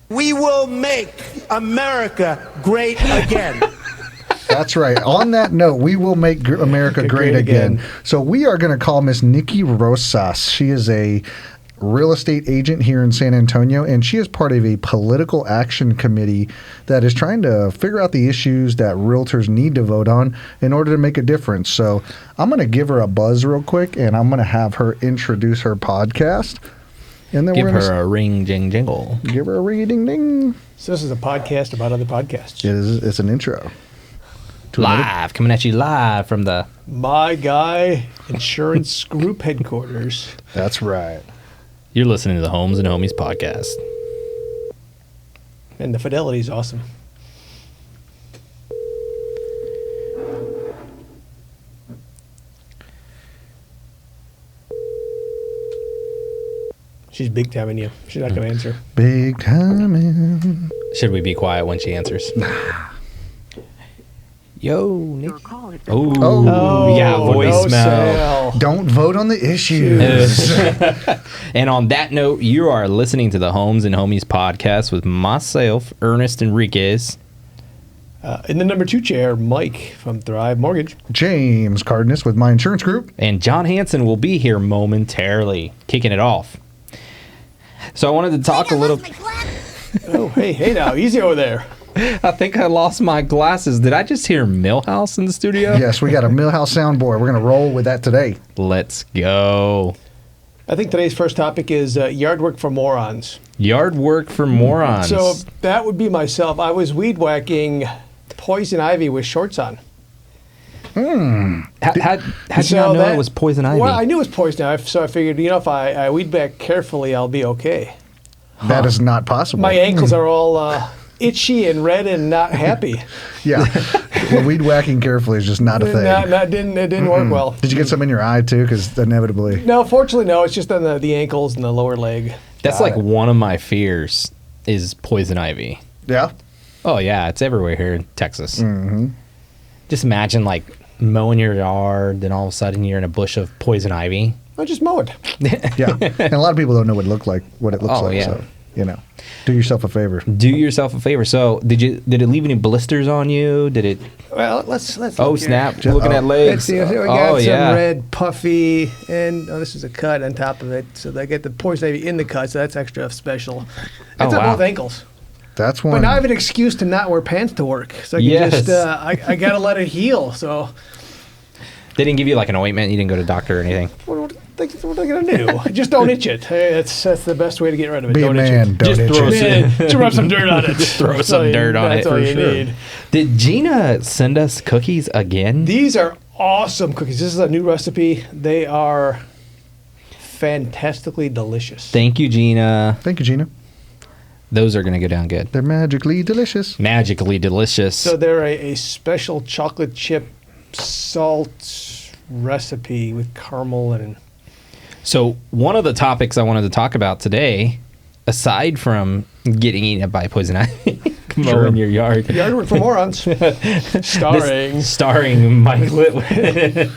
We will make America great again. That's right. On that note, we will make America great again. So we are going to call Miss Nikki Rosas. She is a real estate agent here in San Antonio, and she is part of a political action committee that is trying to figure out the issues that realtors need to vote on in order to make a difference. So I'm going to give her a buzz real quick, and I'm going to have her introduce her podcast. And then give her a ring, jing, jingle. Give her a ring, ding, ding. So this is a podcast about other podcasts. It's an intro. Coming at you live from the My Guy Insurance Group headquarters. That's right. You're listening to the Homes and Homies podcast. And the fidelity is awesome. She's big timing you. She's not going to answer. Big timing. Should we be quiet when she answers? Yo, Nick. Oh, yeah, voicemail. No Don't vote on the issues. And on that note, you are listening to the Homes and Homies podcast with myself, Ernest Enriquez. In the number 2 chair, Mike from Thrive Mortgage. James Cardenas with My Insurance Group. And John Hansen will be here momentarily, kicking it off. So I wanted to talk a little... Oh, hey now, easy over there. I think I lost my glasses. Did I just hear Millhouse in the studio? Yes, we got a Millhouse soundboard. We're going to roll with that today. Let's go. I think today's first topic is yard work for morons. Yard work for morons. So that would be myself. I was weed whacking poison ivy with shorts on. How'd you not know it was poison ivy? Well, I knew it was poison ivy, so I figured, if I weed whack carefully, I'll be okay. That is not possible. My ankles are all itchy and red and not happy. Yeah. Well, weed whacking carefully is just not a thing. It didn't work well. Did you get some in your eye, too? Because inevitably... No, fortunately, no. It's just on the ankles and the lower leg. That's like one of my fears is poison ivy. Yeah? Oh, yeah. It's everywhere here in Texas. Mm-hmm. Just imagine, like, mowing your yard, then all of a sudden you're in a bush of poison ivy. I just mow it. Yeah. And a lot of people don't know what it looks like. Yeah. So, do yourself a favor. Do yourself a favor. So, did it leave any blisters on you? Did it? Well, let's Oh, look snap. here. Looking at legs. Let's see. We got some red puffy, and this is a cut on top of it. So they get the poison ivy in the cut, so that's extra special. It's on both ankles. That's one. But now I have an excuse to not wear pants to work. So I can just, I got to let it heal. So They didn't give you like an ointment? You didn't go to a doctor or anything? what are they going to do? Just don't itch it. Hey, that's the best way to get rid of it. Be Don't a itch man. it. Don't itch it. Just rub some dirt on it. Just throw some dirt on it. That's all you need. Did Gina send us cookies again? These are awesome cookies. This is a new recipe. They are fantastically delicious. Thank you, Gina. Thank you, Gina. Those are going to go down good. They're magically delicious. Magically delicious. So they're a special chocolate chip salt recipe with caramel and... So one of the topics I wanted to talk about today, aside from getting eaten by poison ivy, mowing your yard. Yard work for morons. Starring Mike Litwin.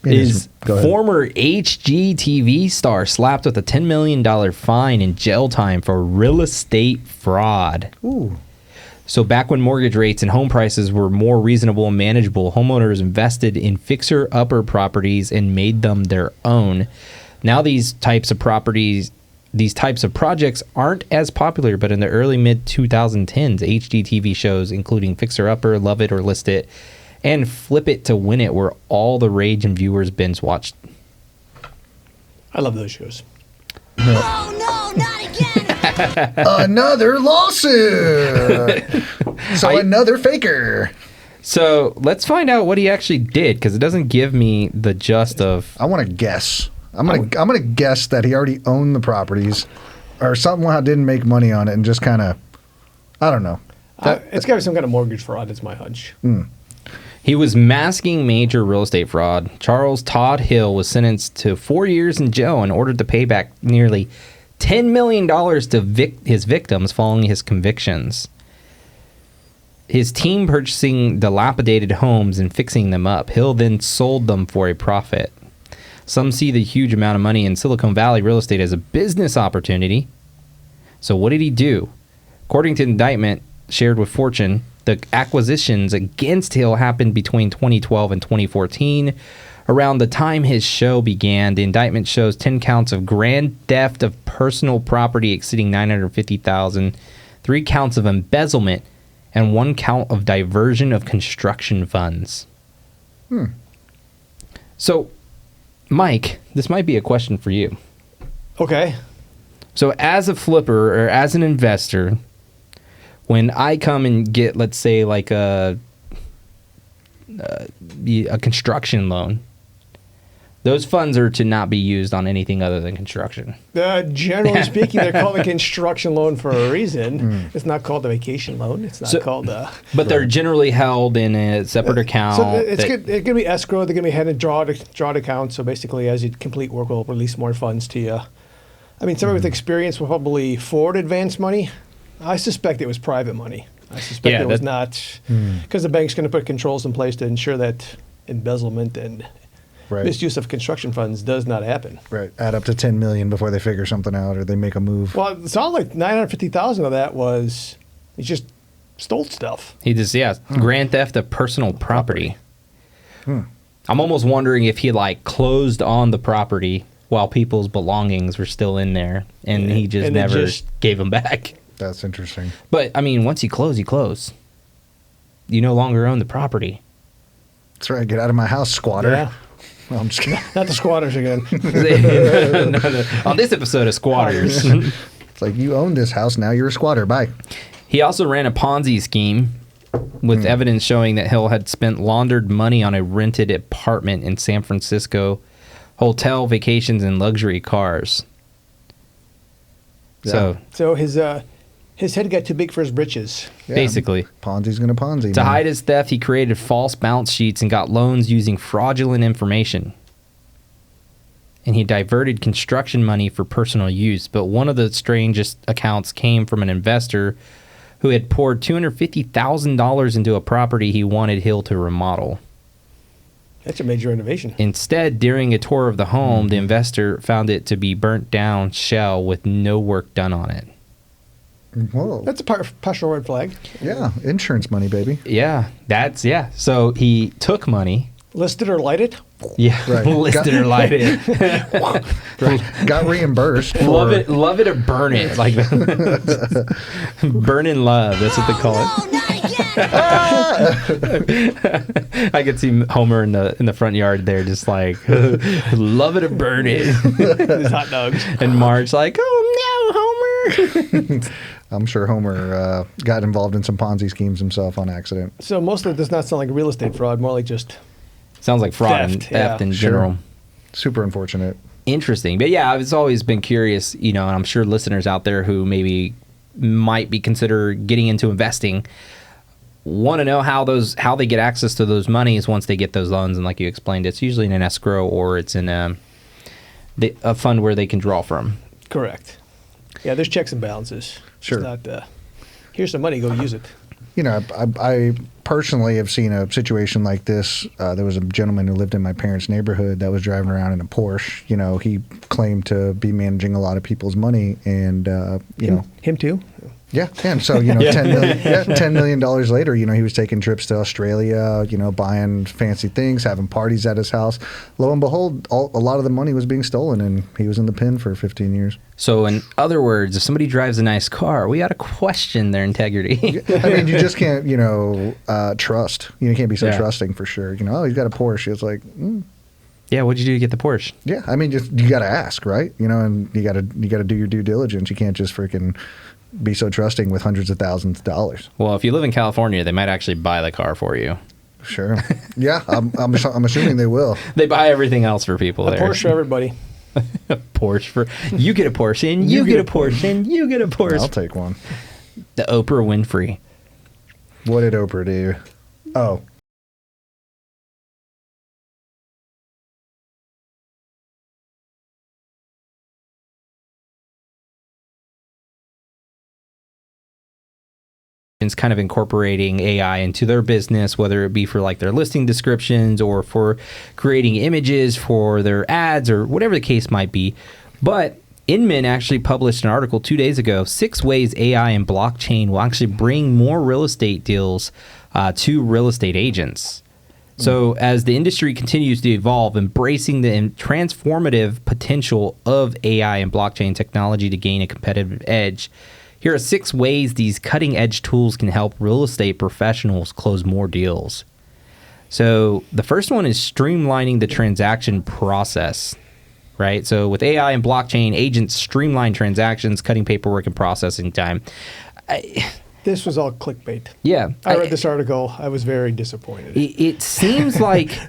Is former HGTV star slapped with a $10 million fine and jail time for real estate fraud. Ooh. So back when mortgage rates and home prices were more reasonable and manageable, homeowners invested in fixer-upper properties and made them their own. Now these types of projects aren't as popular, but in the early mid-2010s, HGTV shows including Fixer Upper, Love It or List It, and Flip It to Win It were all the rage and viewers binge watched. I love those shows. Oh, no, not again. Another lawsuit. Another faker. So let's find out what he actually did, because it doesn't give me the gist of... I want to guess. I'm gonna guess that he already owned the properties or somehow didn't make money on it and just kind of, I don't know. It's got to be some kind of mortgage fraud. It's my hunch. He was masking major real estate fraud. Charles Todd Hill was sentenced to 4 years in jail and ordered to pay back nearly $10 million to his victims following his convictions. His team purchasing dilapidated homes and fixing them up. Hill then sold them for a profit. Some see the huge amount of money in Silicon Valley real estate as a business opportunity. So what did he do? According to the indictment shared with Fortune, the acquisitions against Hill happened between 2012 and 2014. Around the time his show began, the indictment shows 10 counts of grand theft of personal property exceeding $950,000, 3 counts of embezzlement, and 1 count of diversion of construction funds. So, Mike, this might be a question for you. Okay. So as a flipper or as an investor, when I come and get, let's say, like a construction loan, those funds are to not be used on anything other than construction. Generally speaking, they're called a construction loan for a reason. It's not called a vacation loan. It's not called a... But they're generally held in a separate account. So it's going to be escrow. They're going to be headed draw account. So basically, as you complete work, we'll release more funds to you. I mean, somebody with experience will probably forward advance money. I suspect it was private money. I suspect it was not, because the bank's going to put controls in place to ensure that embezzlement and misuse of construction funds does not happen. Right. Add up to 10 million before they figure something out or they make a move. Well, it's not like 950,000 of that was he just stole stuff. He just grand theft of personal property. I'm almost wondering if he like closed on the property while people's belongings were still in there, and he just never gave them back. That's interesting. But I mean, once you close, you close. You no longer own the property. That's right. Get out of my house, squatter. Yeah. Well, I'm just kidding. Not the squatters again. No. On this episode of Squatters. It's like, you own this house, now you're a squatter. Bye. He also ran a Ponzi scheme with evidence showing that Hill had spent laundered money on a rented apartment in San Francisco, hotel, vacations, and luxury cars. Yeah. So his head got too big for his britches. Yeah. basically, Ponzi's going to Ponzi. to man. hide his theft, he created false balance sheets and got loans using fraudulent information. And he diverted construction money for personal use. But one of the strangest accounts came from an investor who had poured $250,000 into a property he wanted Hill to remodel. That's a major innovation. Instead, during a tour of the home, the investor found it to be burnt down shell with no work done on it. Whoa. That's a partial red flag. Yeah. Insurance money, baby. Yeah, So he took money. Listed or lighted? Yeah, Right. listed or lighted. Got reimbursed. Love it or burn it. Like burn in love. That's what they call it. No, not again. I could see Homer in the front yard there, just like love it or burn it. His hot dogs. And Marge like, oh no, Homer. I'm sure Homer got involved in some Ponzi schemes himself on accident. So most of it does not sound like real estate fraud, more like just Sounds like fraud and Theft, theft yeah. in Sure. general. Super unfortunate. Interesting. But yeah, I've always been curious, and I'm sure listeners out there who maybe might be consider getting into investing want to know how they get access to those monies once they get those loans. And like you explained, it's usually in an escrow or it's in a fund where they can draw from. correct. Yeah, there's checks and balances. Sure. It's not, here's some money, go use it. I personally have seen a situation like this. There was a gentleman who lived in my parents' neighborhood that was driving around in a Porsche. He claimed to be managing a lot of people's money, and Him too? yeah, and so $10 million later, he was taking trips to Australia, buying fancy things, having parties at his house. Lo and behold, a lot of the money was being stolen, and he was in the pen for 15 years. So in other words, if somebody drives a nice car, we got to question their integrity. I mean, you just can't, trust. You can't be so Yeah. trusting for sure. Oh, he's got a Porsche. It's like, Yeah, what'd you do to get the Porsche? yeah. I mean, you got to ask, right? And you got to do your due diligence. You can't just freaking be so trusting with hundreds of thousands of dollars. Well, if you live in California, they might actually buy the car for you. Sure. Yeah, I'm assuming they will. They buy everything else for people A there. Porsche for everybody. A Porsche for you get a Porsche and you get a Porsche and you get a Porsche. I'll take one. The Oprah Winfrey. What did Oprah do? Oh. It's kind of incorporating AI into their business, whether it be for like their listing descriptions or for creating images for their ads or whatever the case might be. But Inman actually published an article 2 days ago, 6 ways AI and blockchain will actually bring more real estate deals to real estate agents. So as the industry continues to evolve, embracing the transformative potential of AI and blockchain technology to gain a competitive edge, here are 6 ways these cutting-edge tools can help real estate professionals close more deals. So the first one is streamlining the transaction process, right? So with AI and blockchain, agents streamline transactions, cutting paperwork and processing time. This was all clickbait. Yeah. I read this article. I was very disappointed. It seems like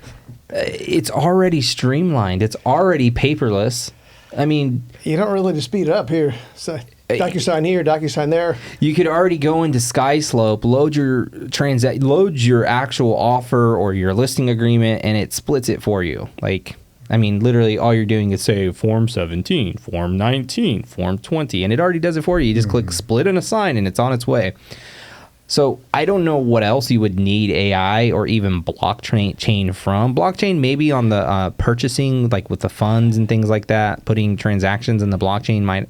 it's already streamlined. It's already paperless. I mean, You don't really just speed it up here. So, DocuSign here, DocuSign there. you could already go into SkySlope, load your actual offer or your listing agreement, and it splits it for you. Like, I mean, literally all you're doing is say Form 17, Form 19, Form 20, and it already does it for you. You just click split and assign, and it's on its way. So I don't know what else you would need AI or even blockchain from. Blockchain maybe on the purchasing, like with the funds and things like that. Putting transactions in the blockchain might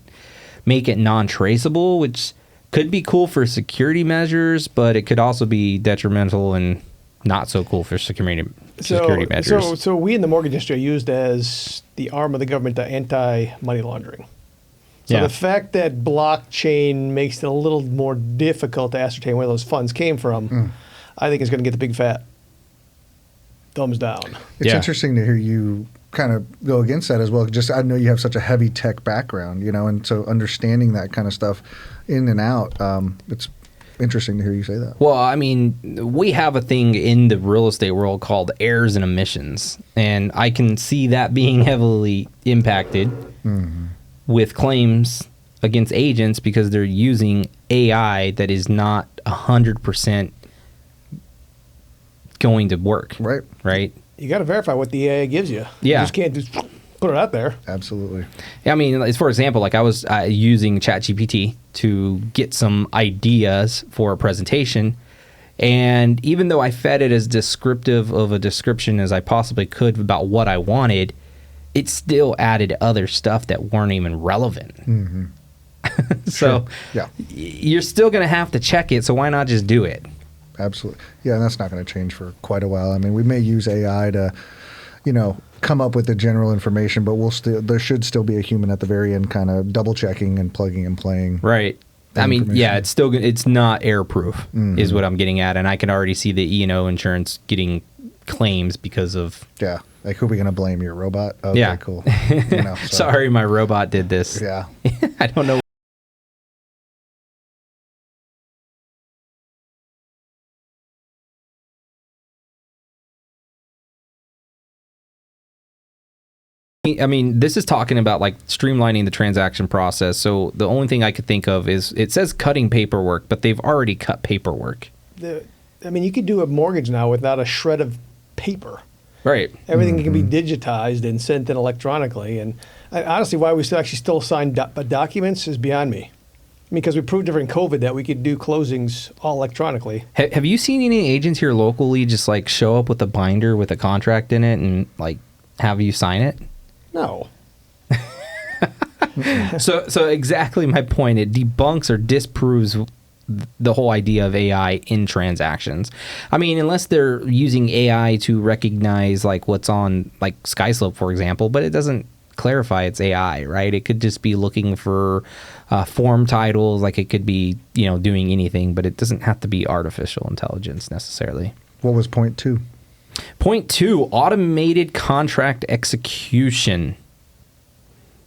make it non-traceable, which could be cool for security measures, but it could also be detrimental and not so cool for security measures. So we in the mortgage industry are used as the arm of the government to anti-money laundering. So Yeah. the fact that blockchain makes it a little more difficult to ascertain where those funds came from, I think is going to get the big fat thumbs down. It's Yeah. interesting to hear you kind of go against that as well. Just I know you have such a heavy tech background, and so understanding that kind of stuff in and out, it's interesting to hear you say that. Well, I mean, we have a thing in the real estate world called errors and omissions, and I can see that being heavily impacted with claims against agents because they're using AI that is not 100% going to work. Right? You got to verify what the AI gives you. Yeah. You just can't just put it out there. Absolutely. I mean, as for example, like I was using ChatGPT to get some ideas for a presentation, and even though I fed it as descriptive of a description as I possibly could about what I wanted, it still added other stuff that weren't even relevant. So Yeah. you're still going to have to check it, so why not just do it? Absolutely. Yeah, and that's not going to change for quite a while. I mean, we may use AI to, come up with the general information, but there should still be a human at the very end kind of double checking and plugging and playing. Right. I mean, yeah, it's not error proof is what I'm getting at, and I can already see the E&O insurance getting claims because of. Yeah. Like, who are we going to blame? Your robot? Okay, Yeah. cool. Sorry, my robot did this. Yeah. I don't know. I mean, this is talking about like streamlining the transaction process. So the only thing I could think of is it says cutting paperwork, but they've already cut paperwork. You could do a mortgage now without a shred of paper. Right. Everything can be digitized and sent in electronically. And honestly, why we still sign documents is beyond me. Because we proved during COVID that we could do closings all electronically. Have you seen any agents here locally just like show up with a binder with a contract in it and like have you sign it? No. So exactly my point. It debunks or disproves the whole idea of AI in transactions. I mean, unless they're using AI to recognize like what's on like SkySlope, for example, but it doesn't clarify it's AI, right? It could just be looking for form titles, like it could be, doing anything, but it doesn't have to be artificial intelligence necessarily. What was point 2? Point 2, automated contract execution,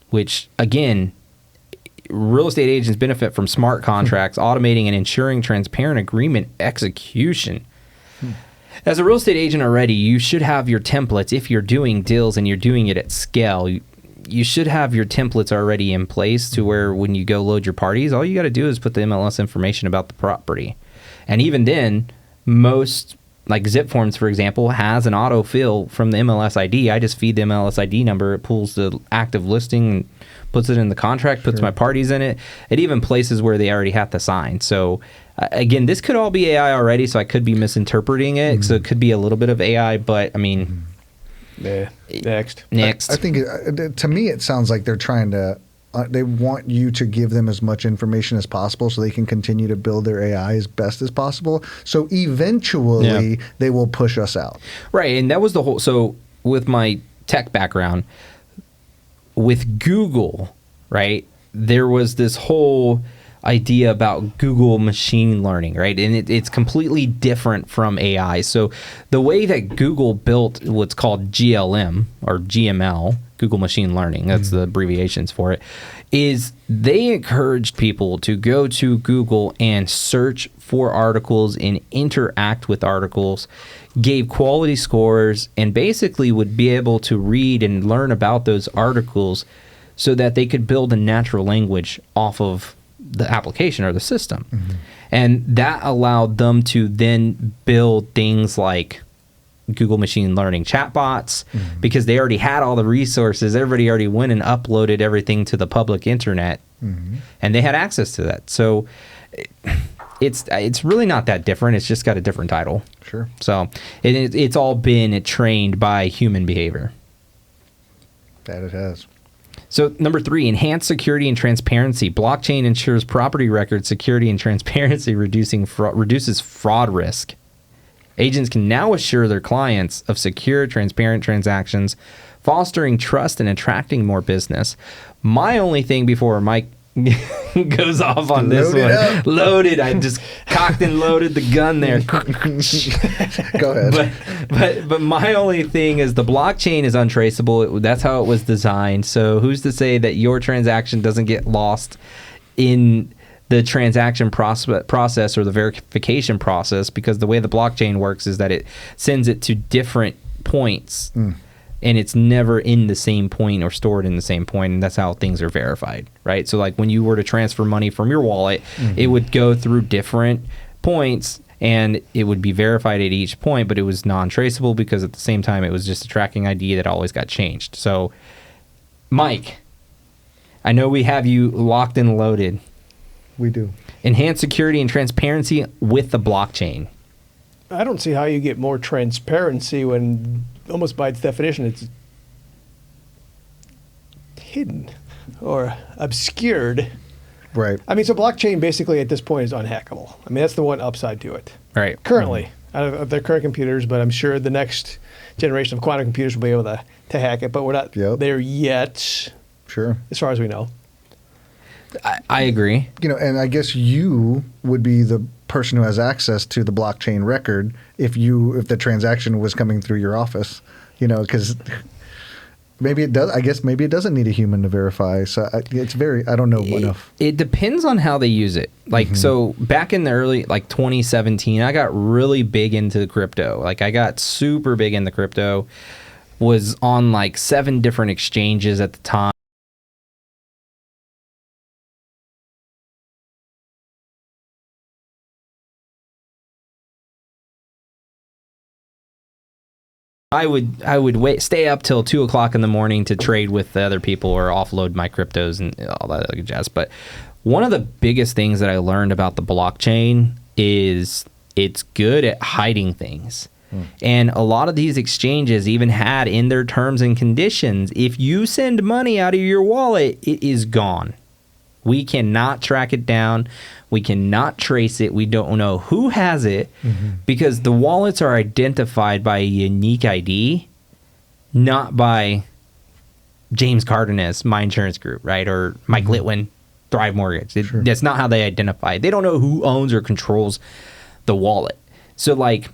which again, real estate agents benefit from smart contracts, automating and ensuring transparent agreement execution. As a real estate agent already, you should have your templates. If you're doing deals and you're doing it at scale, you should have your templates already in place to where when you go load your parties, all you got to do is put the MLS information about the property. And even then, most like Zip Forms, for example, has an autofill from the MLS ID. I just feed the MLS ID number. It pulls the active listing and puts it in the contract, puts my parties in it. It even places where they already have to sign. So again, this could all be AI already, so I could be misinterpreting it. So it could be a little bit of AI, but I mean... Yeah. Next. I think to me it sounds like they're trying to they want you to give them as much information as possible so they can continue to build their AI as best as possible. So eventually they will push us out. Right. And that was the whole. So with my tech background, with Google, right, there was this whole idea about Google machine learning, right? And it's completely different from AI. So the way that Google built what's called GLM or GML, Google Machine Learning, that's the abbreviations for it, is they encouraged people to go to Google and search for articles and interact with articles, gave quality scores, and basically would be able to read and learn about those articles so that they could build a natural language off of the application or the system. And that allowed them to then build things like Google machine learning chatbots because they already had all the resources. Everybody already went and uploaded everything to the public internet and they had access to that. So it's really not that different. It's just got a different title. Sure. So it's all been trained by human behavior. That it has. So number 3, enhanced security and transparency. Blockchain ensures property record security and transparency, reduces fraud risk. Agents can now assure their clients of secure, transparent transactions, fostering trust and attracting more business. My only thing before Mike goes off on this one, loaded. I just cocked and loaded the gun there. Go ahead. But my only thing is the blockchain is untraceable. That's how it was designed. So who's to say that your transaction doesn't get lost in the transaction process or the verification process? Because the way the blockchain works is that it sends it to different points. And it's never in the same point or stored in the same point, and that's how things are verified, right? So like when you were to transfer money from your wallet, it would go through different points, and it would be verified at each point, but it was non-traceable because at the same time it was just a tracking ID that always got changed. So, Mike, I know we have you locked and loaded. We do. Enhanced security and transparency with the blockchain. I don't see how you get more transparency when almost by its definition it's hidden or obscured. Right. I mean, so blockchain basically at this point is unhackable. I mean, that's the one upside to it. Right. Currently, out of their current computers, but I'm sure the next generation of quantum computers will be able to hack it, but we're not there yet. Sure. As far as we know. I agree. You know, and I guess you would be the person who has access to the blockchain record if the transaction was coming through your office, you know, because maybe it does. I guess maybe it doesn't need a human to verify. So it's I don't know enough. It depends on how they use it. Like, so back in the early, like 2017, I got really big into crypto. Like I got super big into crypto, was on like 7 different exchanges at the time. I would stay up till 2 o'clock in the morning to trade with the other people or offload my cryptos and all that other jazz. But one of the biggest things that I learned about the blockchain is it's good at hiding things. And a lot of these exchanges even had in their terms and conditions, if you send money out of your wallet, it is gone. We cannot track it down. We cannot trace it. We don't know who has it because the wallets are identified by a unique ID, not by James Cardenas, My Insurance Group, right? Or Mike Litwin, Thrive Mortgage. That's not how they identify it. They don't know who owns or controls the wallet. So like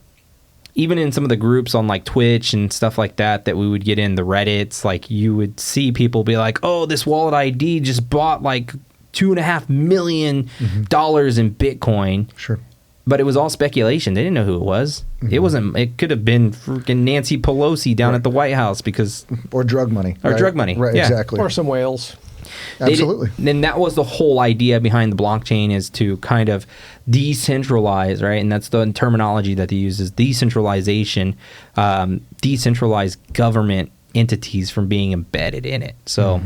even in some of the groups on like Twitch and stuff like that we would get in the Reddits, like you would see people be like, oh, this wallet ID just bought like $2.5 million in Bitcoin. Sure. But it was all speculation. They didn't know who it was. It wasn't. It could have been freaking Nancy Pelosi down at the White House because or drug money. Or drug money. Right. Yeah. Exactly. Or some whales. Absolutely. And that was the whole idea behind the blockchain, is to kind of decentralize, right? And that's the terminology that they use, is decentralization, decentralize government entities from being embedded in it. So,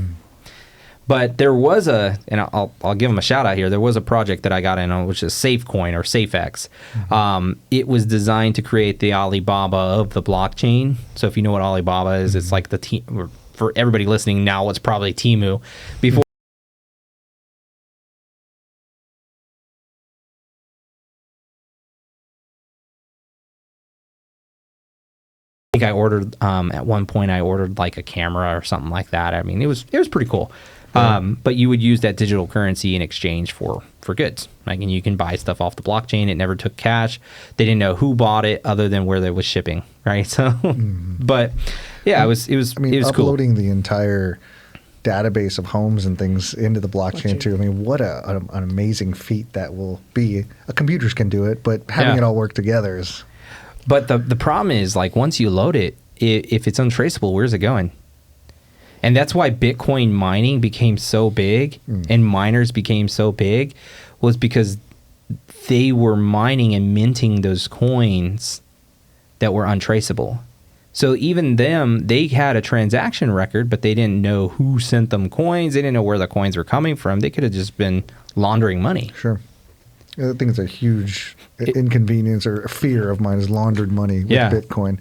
but there was and I'll give them a shout out here. There was a project that I got in on, which is SafeCoin or SafeX. It was designed to create the Alibaba of the blockchain. So if you know what Alibaba is, it's like the for everybody listening now, it's probably Temu. Before think I ordered at one point I ordered like a camera or something like that. I mean, it was pretty cool. But you would use that digital currency in exchange for goods. Like, and you can buy stuff off the blockchain. It never took cash. They didn't know who bought it other than where they was shipping, right? So, but yeah, it was cool. Uploading the entire database of homes and things into the blockchain too. I mean, what an amazing feat that will be. Computers can do it, but having it all work together is. But the problem is, like, once you load it, if it's untraceable, where's it going? And that's why Bitcoin mining became so big and miners became so big, was because they were mining and minting those coins that were untraceable. So even them, they had a transaction record, but they didn't know who sent them coins. They didn't know where the coins were coming from. They could have just been laundering money. Sure. I think it's a huge inconvenience or fear of mine is laundered money with Bitcoin.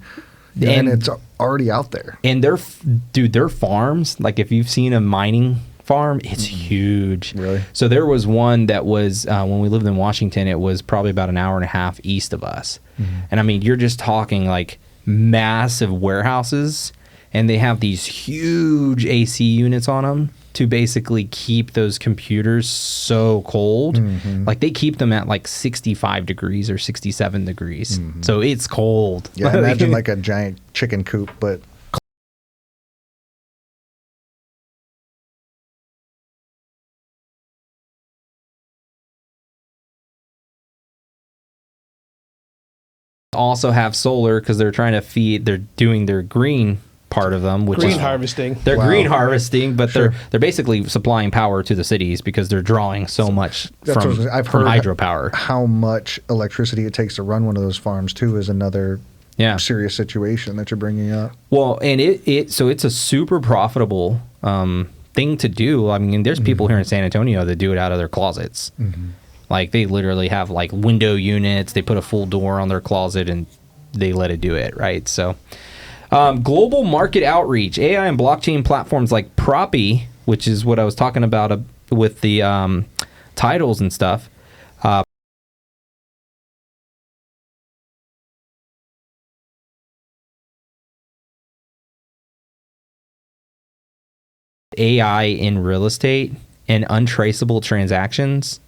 And it's already out there. And their farms, like if you've seen a mining farm, it's huge. Really? So there was one that was, when we lived in Washington, it was probably about an hour and a half east of us. And I mean, you're just talking like massive warehouses, and they have these huge AC units on them to basically keep those computers so cold. Like they keep them at like 65 degrees or 67 degrees. So it's cold. Yeah, imagine like a giant chicken coop, but also have solar because they're doing their green part of them, which Green is harvesting. They're green harvesting, but Sure. they're basically supplying power to the cities because they're drawing so much That's from, what I've from heard hydropower. how much electricity it takes to run one of those farms too is another serious situation that you're bringing up. Well, and so it's a super profitable thing to do. I mean, there's people here in San Antonio that do it out of their closets. Like they literally have like window units. They put a full door on their closet and they let it do it, right? So global market outreach, AI and blockchain platforms like Proppy, which is what I was talking about with the titles and stuff. AI in real estate and untraceable transactions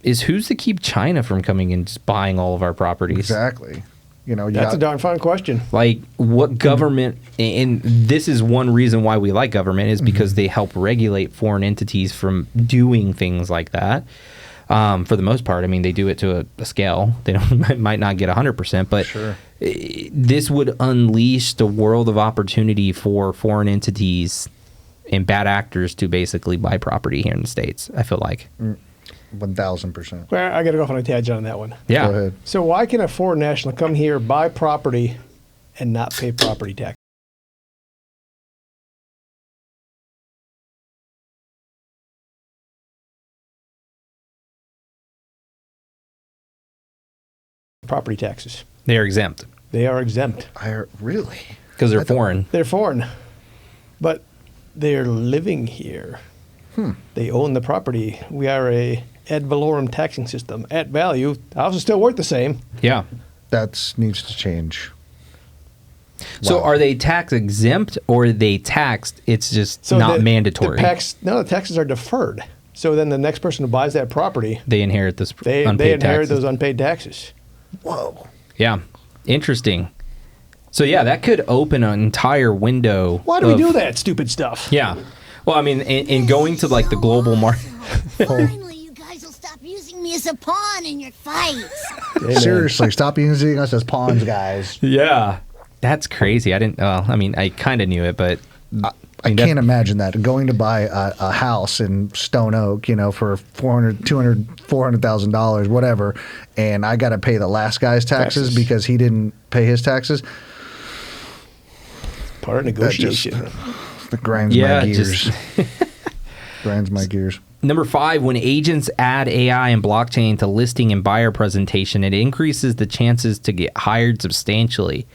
is who's to keep China from coming and just buying all of our properties? Exactly. You know, That's a darn fine question. Like what government, and this is one reason why we like government, is because they help regulate foreign entities from doing things like that. For the most part, I mean, they do it to a scale. They might not get 100%, but this would unleash the world of opportunity for foreign entities and bad actors to basically buy property here in the States, I feel like. 1,000%. Well, I got to go off on a tangent on that one. Yeah. Go ahead. So why can a foreign national come here, buy property, and not pay property tax? Property taxes. They are exempt They are exempt. Really? because they're foreign. They're foreign, but they're living here. They own the property. We are a ad valorem taxing system. At value, the house is still worth the same. Yeah. That needs to change. So Wow. are they tax exempt or are they taxed? It's just not mandatory. The taxes are deferred. So then the next person who buys that property, They inherit this they unpaid inherit taxes. those unpaid taxes. Whoa. Yeah. Interesting. So yeah, that could open an entire window. Why do we do that stupid stuff? Yeah. Well, I mean, in going to like the global market. Finally, you guys will stop using me as a pawn in your fights. Seriously, stop using us as pawns, guys. Yeah. That's crazy. I didn't, I mean, I kind of knew it, but I can't imagine that. Going to buy a house in Stone Oak, you know, for $400,000, whatever, and I got to pay the last guy's taxes because he didn't pay his taxes. Part of negotiation. It grinds my gears. Grinds my gears. Number 5, when agents add AI and blockchain to listing and buyer presentation, it increases the chances to get hired substantially.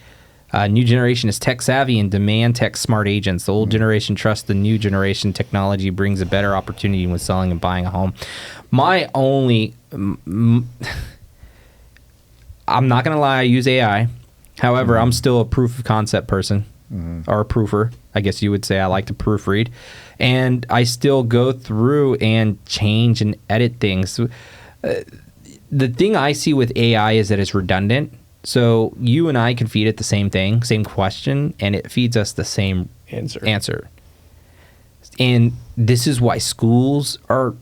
New generation is tech savvy and demand tech smart agents. The old generation trusts the new generation. Technology brings a better opportunity when selling and buying a home. My only, I'm not going to lie, I use AI. However, I'm still a proof of concept person, or a proofer. I guess you would say I like to proofread. And I still go through and change and edit things. The thing I see with AI is that it's redundant. So you and I can feed it the same thing, same question, and it feeds us the same answer. And this is why schools are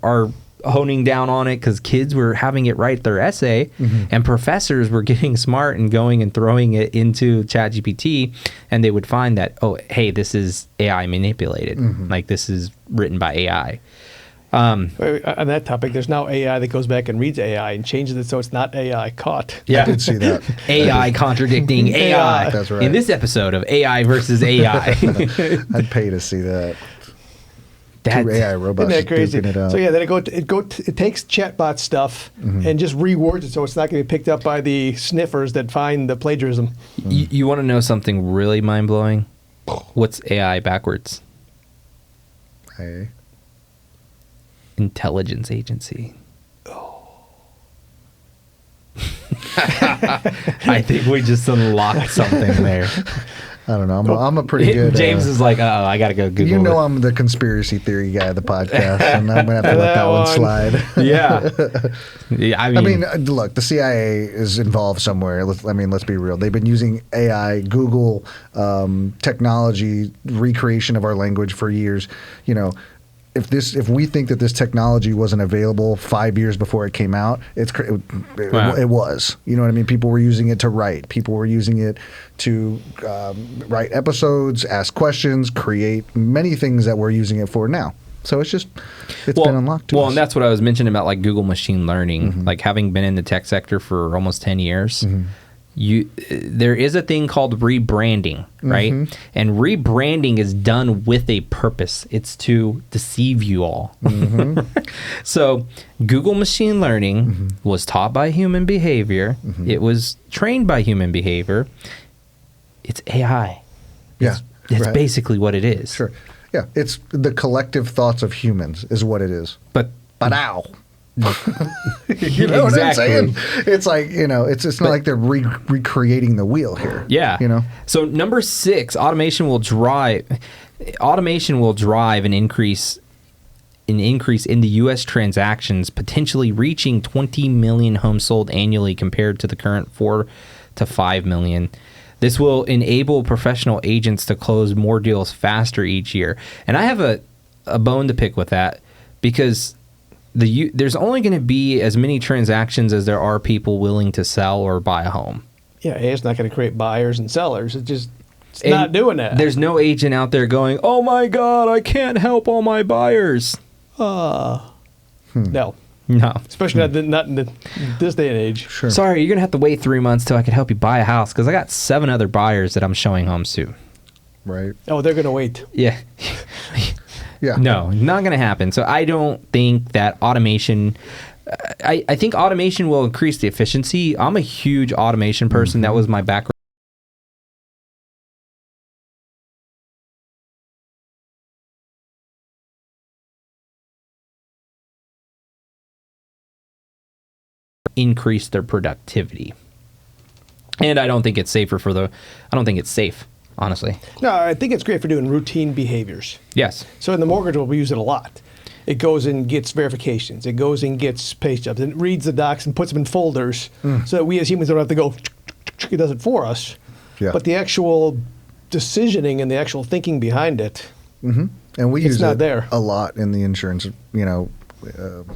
honing down on it, because kids were having it write their essay, and professors were getting smart and going and throwing it into ChatGPT, and they would find that, oh, hey, this is AI manipulated. Like, this is written by AI. On that topic, there's now AI that goes back and reads AI and changes it so it's not AI caught. Yeah. I did see that. AI contradicting AI. That's right. In this episode of AI versus AI. I'd pay to see that. That, Two AI robots Isn't that crazy? duking it out. So yeah, then it takes chatbot stuff and just rewords it so it's not going to be picked up by the sniffers that find the plagiarism. you want to know something really mind-blowing? What's AI backwards? Hey. Intelligence agency. I think we just unlocked something there. I don't know. I'm a pretty good. James is like, oh, I gotta go Google. You know, it. I'm the conspiracy theory guy of the podcast, and I'm gonna have to let that one slide. Yeah. Yeah. I mean, look, the CIA is involved somewhere. Let's be real. They've been using AI, Google, technology, recreation of our language for years. You know, if we think that this technology wasn't available 5 years before it came out, it was. You know what I mean? People were using it to write. People were using it to write episodes, ask questions, create many things that we're using it for now. So it's been unlocked to us. And that's what I was mentioning about like Google machine learning. Like, having been in the tech sector for almost 10 years, there is a thing called rebranding, right? And rebranding is done with a purpose. It's to deceive you all. So Google machine learning was taught by human behavior. It was trained by human behavior. It's AI. Yeah, It's right. basically what it is. Sure. Yeah, it's the collective thoughts of humans is what it is. But ow. You know what I'm saying? It's like, you know, it's not like they're recreating the wheel here. Yeah. You know? So number 6, automation will drive an increase in the U.S. transactions, potentially reaching 20 million homes sold annually compared to the current 4 to 5 million. This will enable professional agents to close more deals faster each year. And I have a bone to pick with that, because there's only going to be as many transactions as there are people willing to sell or buy a home. Yeah, it's not going to create buyers and sellers. It's not doing that. There's no agent out there going, oh my God, I can't help all my buyers. No. No. Especially not in this day and age. Sure. Sorry, you're going to have to wait 3 months till I can help you buy a house, because I got 7 other buyers that I'm showing homes to. Right. Oh, they're going to wait. Yeah. Yeah. No, not going to happen. So I don't think that automation... I think automation will increase the efficiency. I'm a huge automation person. That was my background. Increase their productivity. And I don't think it's safe, honestly. No, I think it's great for doing routine behaviors. Yes. So in the mortgage world, we use it a lot. It goes and gets verifications. It goes and gets pay stubs. And it reads the docs and puts them in folders so that we as humans don't have to go, it does it for us. Yeah. But the actual decisioning and the actual thinking behind it, And we use not it there. a lot in the insurance,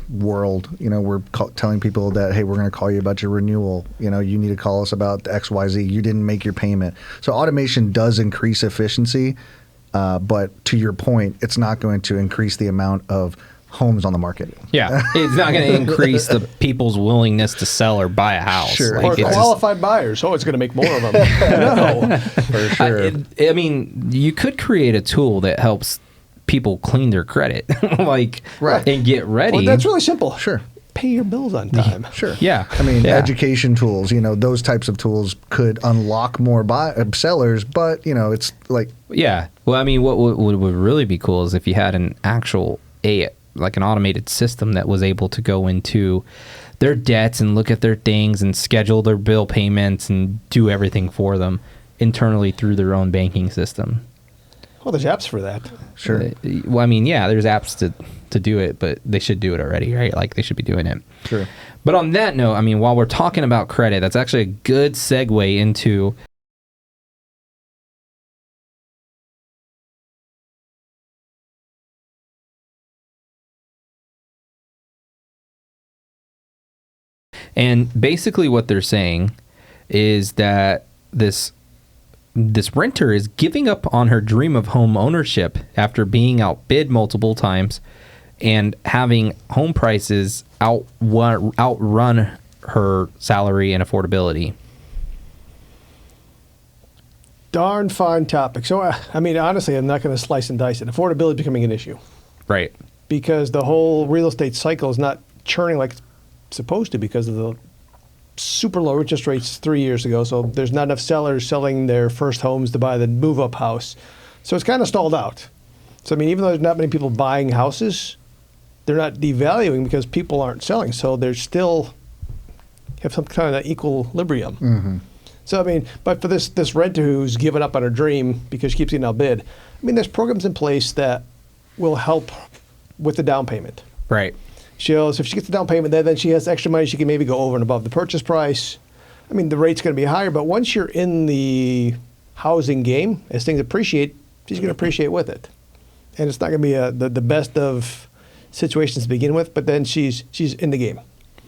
world. You know, we're telling people that, hey, we're going to call you about your renewal. You know, you need to call us about XYZ. You didn't make your payment. So automation does increase efficiency, but to your point, it's not going to increase the amount of homes on the market. Yeah. It's not going to increase the people's willingness to sell or buy a house. Sure. or it's just- qualified buyers. Oh, it's going to make more of them. No. For sure. I mean, you could create a tool that helps people clean their credit, Right. and get ready. Well, that's really simple. Sure. Pay your bills on time. Sure. Yeah. I mean, Yeah. education tools, those types of tools could unlock more sellers, but, it's like, Yeah. Well, I mean, what would really be cool is if you had an actual an automated system that was able to go into their debts and look at their things and schedule their bill payments and do everything for them internally through their own banking system. Well, there's apps for that. Sure. Well, I mean, yeah, there's apps to do it, but they should do it already, right? Like they should be doing it. Sure. But on that note, I mean, while we're talking about credit, that's actually a good segue into and basically what they're saying is that this renter is giving up on her dream of home ownership after being outbid multiple times and having home prices outrun her salary and affordability. Darn fine topic. So, I mean, honestly, I'm not going to slice and dice it. Affordability is becoming an issue Right. because the whole real estate cycle is not churning like it's supposed to because of the super low interest rates 3 years ago. So there's not enough sellers selling their first homes to buy the move-up house. So it's kind of stalled out. So, I mean, even though there's not many people buying houses, they're not devaluing because people aren't selling. So they're still have some kind of equilibrium. Mm-hmm. So, I mean, but for this renter who's given up on her dream because she keeps getting outbid, I mean, there's programs in place that will help with the down payment. Right. So if she gets the down payment, then she has extra money. She can maybe go over and above the purchase price. I mean, the rate's going to be higher, but once you're in the housing game, as things appreciate, she's going to appreciate with it. And it's not going to be the best of situations to begin with, but then she's in the game.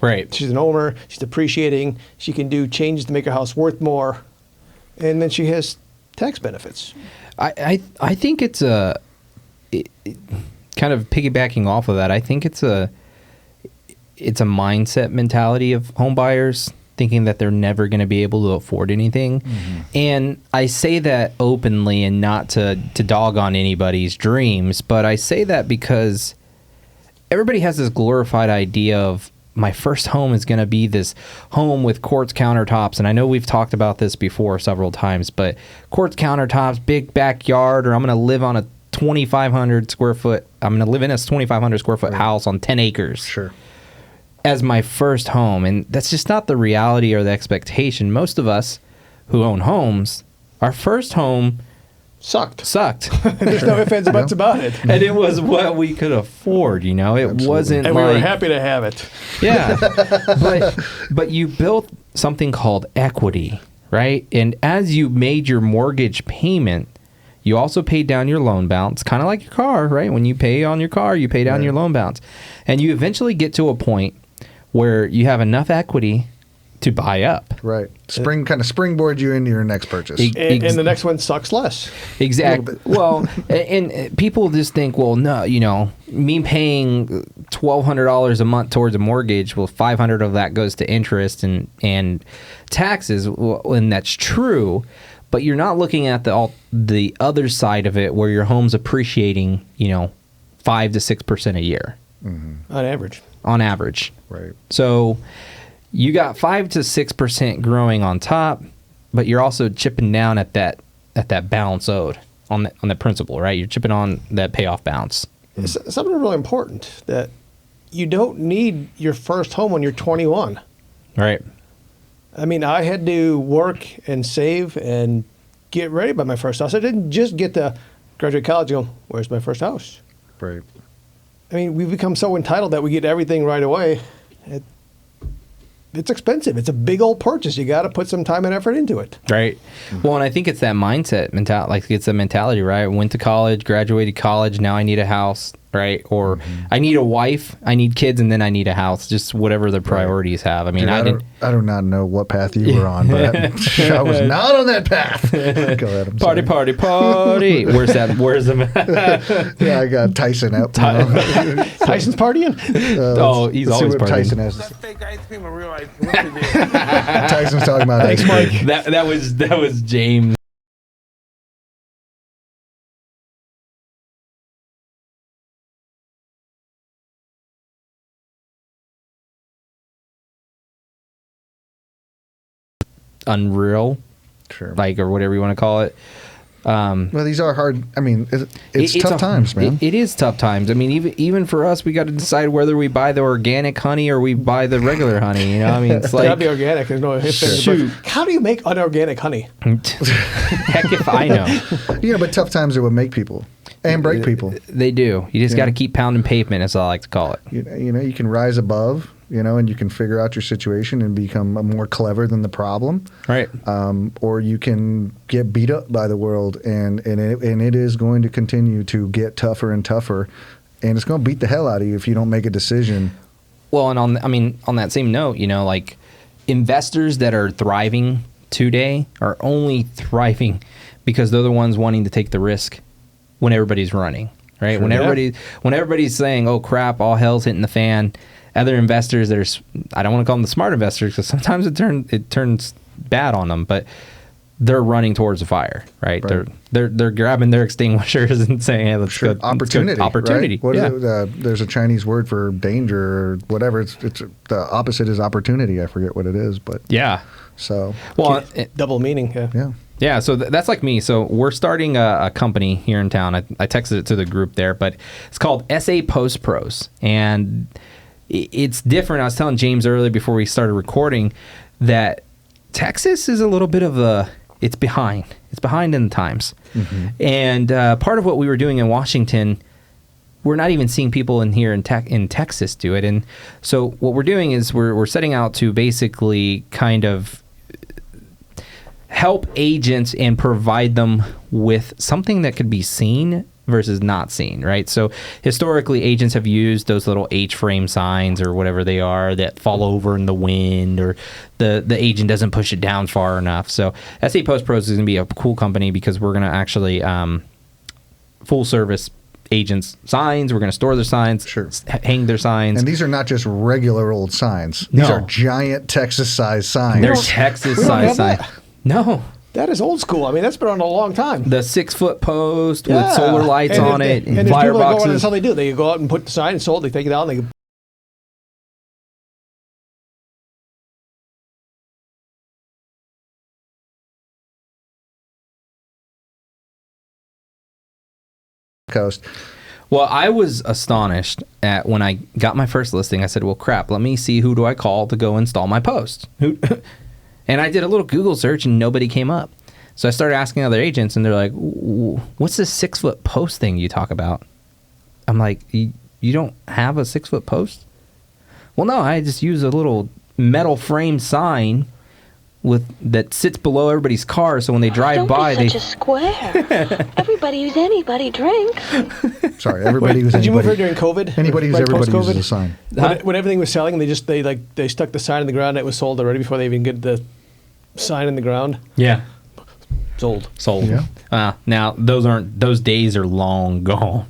Right. She's an owner. She's appreciating. She can do changes to make her house worth more, and then she has tax benefits. I think it's kind of piggybacking off of that. I think it's a mindset mentality of home buyers thinking that they're never going to be able to afford anything. Mm-hmm. And I say that openly and not to dog on anybody's dreams, but I say that because everybody has this glorified idea of my first home is going to be this home with quartz countertops. And I know we've talked about this before several times, but quartz countertops, big backyard, or I'm going to live on a 2,500 square foot. I'm going to live in a 2,500 square foot house on 10 acres. Sure. As my first home. And that's just not the reality or the expectation. Most of us who own homes, our first home Sucked. There's no ifs, ands, or buts about it. And it was what we could afford, you know? It Absolutely. wasn't And like... we were happy to have it. Yeah. but you built something called equity, right? And as you made your mortgage payment, you also paid down your loan balance, kind of like your car, right? When you pay on your car, you pay down your loan balance. And you eventually get to a point where you have enough equity to buy up. Right. Kind of springboard you into your next purchase. And the next one sucks less. Exactly. Well, and people just think, well, no, you know, me paying $1,200 a month towards a mortgage, well, $500 of that goes to interest and taxes, and that's true. But you're not looking at the other side of it, where your home's appreciating, 5 to 6% a year, On average. On average. Right. So you got 5 to 6% growing on top, but you're also chipping down at that balance owed on the principal, right? You're chipping on that payoff balance. It's something really important that you don't need your first home when you're 21. Right. I mean, I had to work and save and get ready by my first house. I didn't just get to graduate college and go, where's my first house? Right. I mean, we've become so entitled that we get everything right away. It's expensive. It's a big old purchase. You got to put some time and effort into it. Right. Well, and I think it's that mindset mentality. Like, it's a mentality, right? I went to college, graduated college. Now I need a house, right? Or I need a wife, I need kids, and then I need a house. Just whatever the priorities have. I mean, Dude, I do not know what path you were on, but I was not on that path. Go ahead. I'm party, sorry. party, party. Where's the? Yeah, I got Tyson up. Tyson's partying? He's let's see always what partying. Tyson has. That's fake ice cream or real ice cream? What's it? Tyson's talking about Thanks, ice cream. Mike. That was James. Unreal, Sure. like, or whatever you want to call it. Well, these are hard. I mean, it's tough times, man. It is tough times. I mean, even for us, we got to decide whether we buy the organic honey or we buy the regular honey. You know, I mean, it's like gotta be organic. There's no ifs, ands, or buts. How do you make unorganic honey? heck if I know. But tough times are what make people and break people. They do. You just got to keep pounding pavement, as I like to call it. You can rise above. And you can figure out your situation and become more clever than the problem. Right. Or you can get beat up by the world, and it is going to continue to get tougher and tougher, and it's going to beat the hell out of you if you don't make a decision. Well, and on that same note, like investors that are thriving today are only thriving because they're the ones wanting to take the risk when everybody's running, right? Sure, when everybody's saying, "Oh crap, all hell's hitting the fan." Other investors that are, I don't want to call them the smart investors because sometimes it turns bad on them, but they're running towards the fire, right? They're grabbing their extinguishers and saying, "Hey, let's go." Opportunity. Opportunity. Right? What is it? There's a Chinese word for danger or whatever. It's the opposite is opportunity. I forget what it is, but yeah. So Double meaning. Yeah. Yeah, so that's like me. So we're starting a company here in town. I texted it to the group there, but it's called SA Post Pros, and it's different. I was telling James earlier before we started recording that Texas is a little bit of it's behind. It's behind in the times. Mm-hmm. And part of what we were doing in Washington, we're not even seeing people in Texas do it. And so what we're doing is we're setting out to basically kind of help agents and provide them with something that could be seen versus not seen, right? So historically, agents have used those little H-frame signs or whatever they are that fall over in the wind, or the agent doesn't push it down far enough. So SA Post Pros is going to be a cool company because we're going to actually full service agents signs. We're going to store their signs, hang their signs. And these are not just regular old signs. These are giant Texas-sized signs. They're Texas-sized signs. No. That is old school. I mean, that's been on a long time. The 6-foot post with solar lights on it and fireboxes. boxes. That's how they do. They go out and put the sign and sold. They take it out and they coast. Well, I was astonished at when I got my first listing. I said, well, crap, let me see who do I call to go install my post. And I did a little Google search and nobody came up. So I started asking other agents and they're like, what's this 6-foot post thing you talk about? I'm like, you don't have a 6-foot post? Well, no, I just use a little metal frame sign that sits below everybody's car, so when they drive by, Don't be such a square. Everybody who's anybody drinks. Sorry, everybody who's Did you move anybody. here during COVID? Anybody who's everybody uses a sign. When everything was selling, they stuck the sign in the ground. And it was sold already before they even get the sign in the ground. Yeah. Sold. Yeah. Now those days are long gone.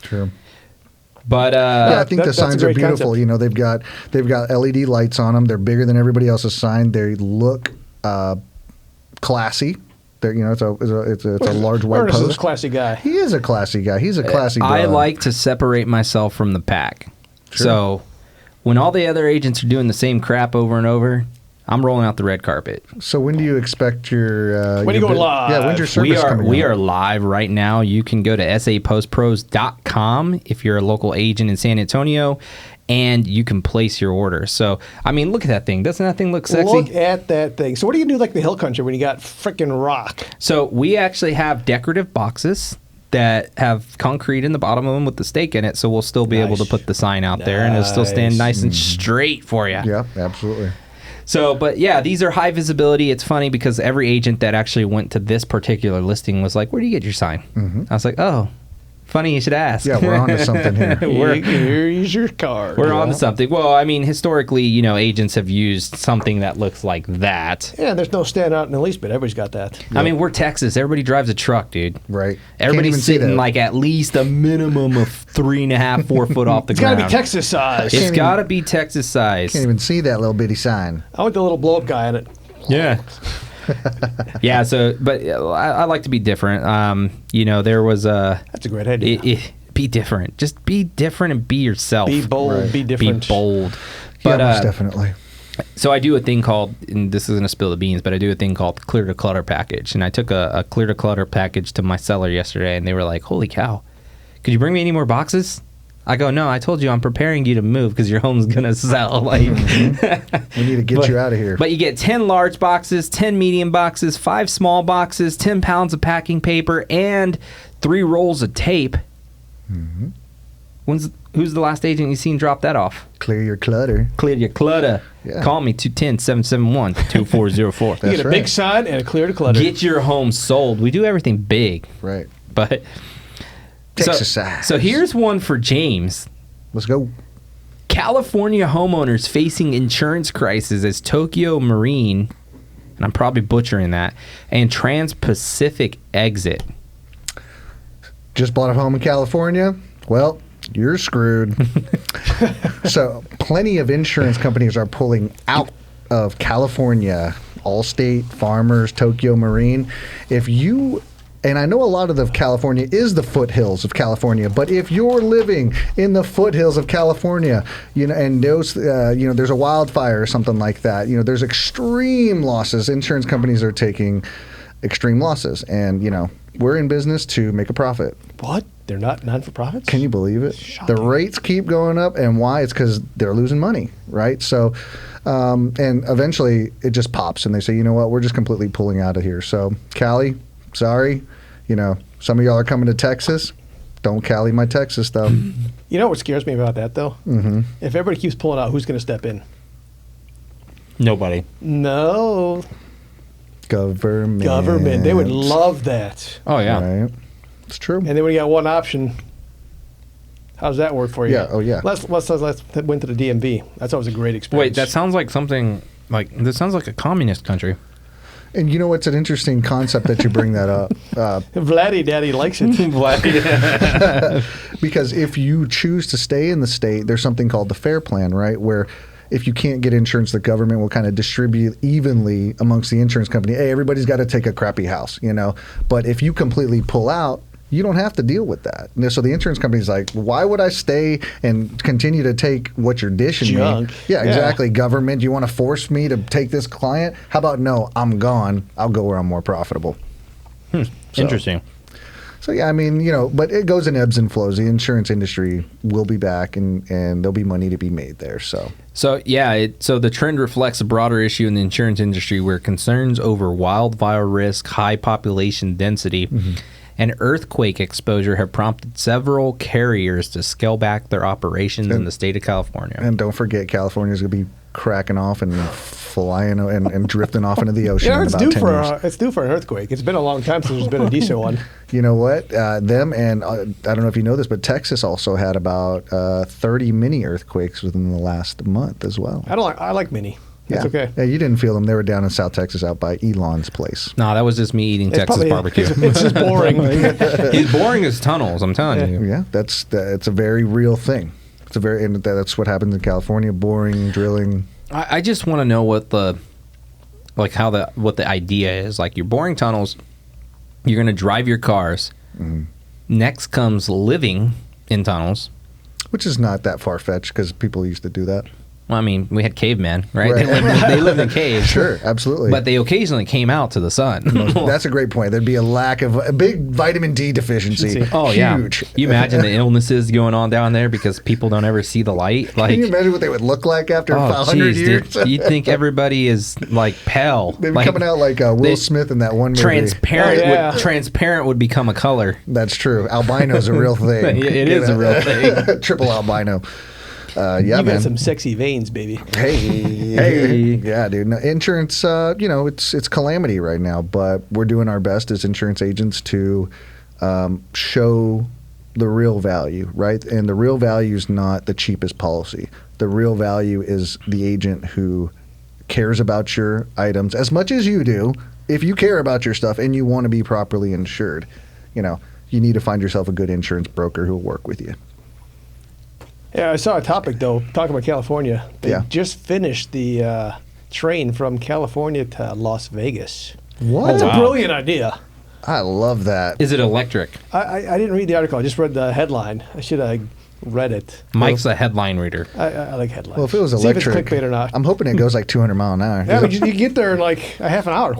True. But I think the signs are beautiful. Concept. They've got LED lights on them. They're bigger than everybody else's sign. They look classy. It's a large white Ernest post. is a classy guy. He is a classy guy. He's a classy guy. I like to separate myself from the pack. Sure. So when all the other agents are doing the same crap over and over, I'm rolling out the red carpet. So when do you expect your... when you go live? Yeah, when's your service coming We out? are live right now. You can go to sapostpros.com if you're a local agent in San Antonio, and you can place your order. So, I mean, look at that thing. Doesn't that thing look sexy? Look at that thing. So what do you do like the hill country when you got frickin' rock? So we actually have decorative boxes that have concrete in the bottom of them with the stake in it, so we'll still be able to put the sign out there, and it'll still stand nice and straight for you. Yeah, absolutely. So, but yeah, these are high visibility. It's funny because every agent that actually went to this particular listing was like, where do you get your sign? Mm-hmm. I was like, oh, funny you should ask. Yeah, we're on to something here. Here's your card. We're on to something. Well, I mean, historically, agents have used something that looks like that. Yeah, there's no standout in the least bit. Everybody's got that. I mean, we're Texas. Everybody drives a truck, dude. Right. Everybody's sitting like at least a minimum of 3.5, 4 foot off the ground. It's got to be Texas size. It's got to be Texas size. Can't even see that little bitty sign. I want the little blow-up guy on it. Yeah. Yeah, so, but I like to be different. There was a... That's a great idea. Be different. Just be different and be yourself. Be bold. Right. Be different. Be bold. But But most definitely. So I do a thing called, and this is going to spill the beans, but I do a thing called clear to clutter package. And I took a clear to clutter package to my seller yesterday, and they were like, holy cow, could you bring me any more boxes? I go, no, I told you I'm preparing you to move because your home's going to sell. Like, We need to get you out of here. But you get 10 large boxes, 10 medium boxes, 5 small boxes, 10 pounds of packing paper, and 3 rolls of tape. Who's the last agent you seen drop that off? Clear your clutter. Clear your clutter. Yeah. Call me 210-771-2404. You get a big sign and a clear to clutter. Get your home sold. We do everything big. Right. But Texas size. So here's one for James. Let's go. California homeowners facing insurance crisis as Tokyo Marine, and I'm probably butchering that, and Trans-Pacific exit. Just bought a home in California? Well, you're screwed. So plenty of insurance companies are pulling out of California. Allstate, Farmers, Tokyo Marine. And I know a lot of California is the foothills of California, but if you're living in the foothills of California, and those, there's a wildfire or something like that, there's extreme losses. Insurance companies are taking extreme losses, and we're in business to make a profit. What? They're not non-for-profits? Can you believe it? Shocking. The rates keep going up, and why? It's because they're losing money, right? So, and eventually it just pops, and they say, you know what, we're just completely pulling out of here. So, Cali, sorry, some of y'all are coming to Texas. Don't Cali my Texas, though. You know what scares me about that, though? Mm-hmm. If everybody keeps pulling out, who's going to step in? Nobody. No. Government. They would love that. Oh, yeah. Right. It's true. And then when you got one option, how's that work for you? Yeah. Oh, yeah. Let's went to the DMV. That's always a great Wait, experience. that sounds like something this sounds like a communist country. And you know what's an interesting concept that you bring that up? Vladdy Daddy likes it. Because if you choose to stay in the state, there's something called the FAIR Plan, right? Where if you can't get insurance, the government will kind of distribute evenly amongst the insurance company. Hey, everybody's got to take a crappy house, But if you completely pull out, you don't have to deal with that. So the insurance company's like, why would I stay and continue to take what you're dishing Junk. me? Yeah, exactly. Yeah. Government, you want to force me to take this client? How about no, I'm gone. I'll go where I'm more profitable. Interesting. So, yeah, I mean, but it goes in ebbs and flows. The insurance industry will be back, and there'll be money to be made there. So yeah, so the trend reflects a broader issue in the insurance industry where concerns over wildfire risk, high population density, and earthquake exposure have prompted several carriers to scale back their operations in the state of California. And don't forget, California's going to be cracking off and flying and drifting off into the ocean in it's about 10 due years. it's due for an earthquake. It's been a long time since there's been a decent one. You know what? Them and I don't know if you know this, but Texas also had about 30 mini earthquakes within the last month as well. I like mini. That's okay. Yeah, you didn't feel them. They were down in South Texas out by Elon's place. No, that was just me eating Texas barbecue. It's just boring. He's boring as tunnels, I'm telling you. Yeah, it's a very real thing. And that's what happens in California, boring, drilling. I just want to know what the idea is. Like, you're boring tunnels, you're going to drive your cars. Next comes living in tunnels. Which is not that far-fetched because people used to do that. Well, I mean, we had cavemen, right? They lived in caves. Sure, absolutely. But they occasionally came out to the sun. That's a great point. There'd be a big vitamin D deficiency. Oh, Huge. Yeah. You imagine the illnesses going on down there because people don't ever see the light? Like, can you imagine what they would look like after 500 years? Dude. You'd think everybody is, like, pale. They'd be coming out like Will Smith in that one movie. Transparent would become a color. That's true. Albino's a real thing. It is a real thing. Triple albino. Yeah, you man. got some sexy veins, baby. Hey. Yeah, dude. No, insurance, it's calamity right now, but we're doing our best as insurance agents to show the real value, right? And the real value is not the cheapest policy. The real value is the agent who cares about your items as much as you do. If you care about your stuff and you want to be properly insured, you need to find yourself a good insurance broker who will work with you. Yeah, I saw a topic, though, talking about California. They just finished the train from California to Las Vegas. What? That's a brilliant idea. I love that. Is it electric? I didn't read the article. I just read the headline. I should have Reddit. Mike's a headline reader. I like headlines. Well, if it was See electric, if it's clickbait or not. I'm hoping it goes like 200 mile an hour. Yeah, you get there in like a half an hour.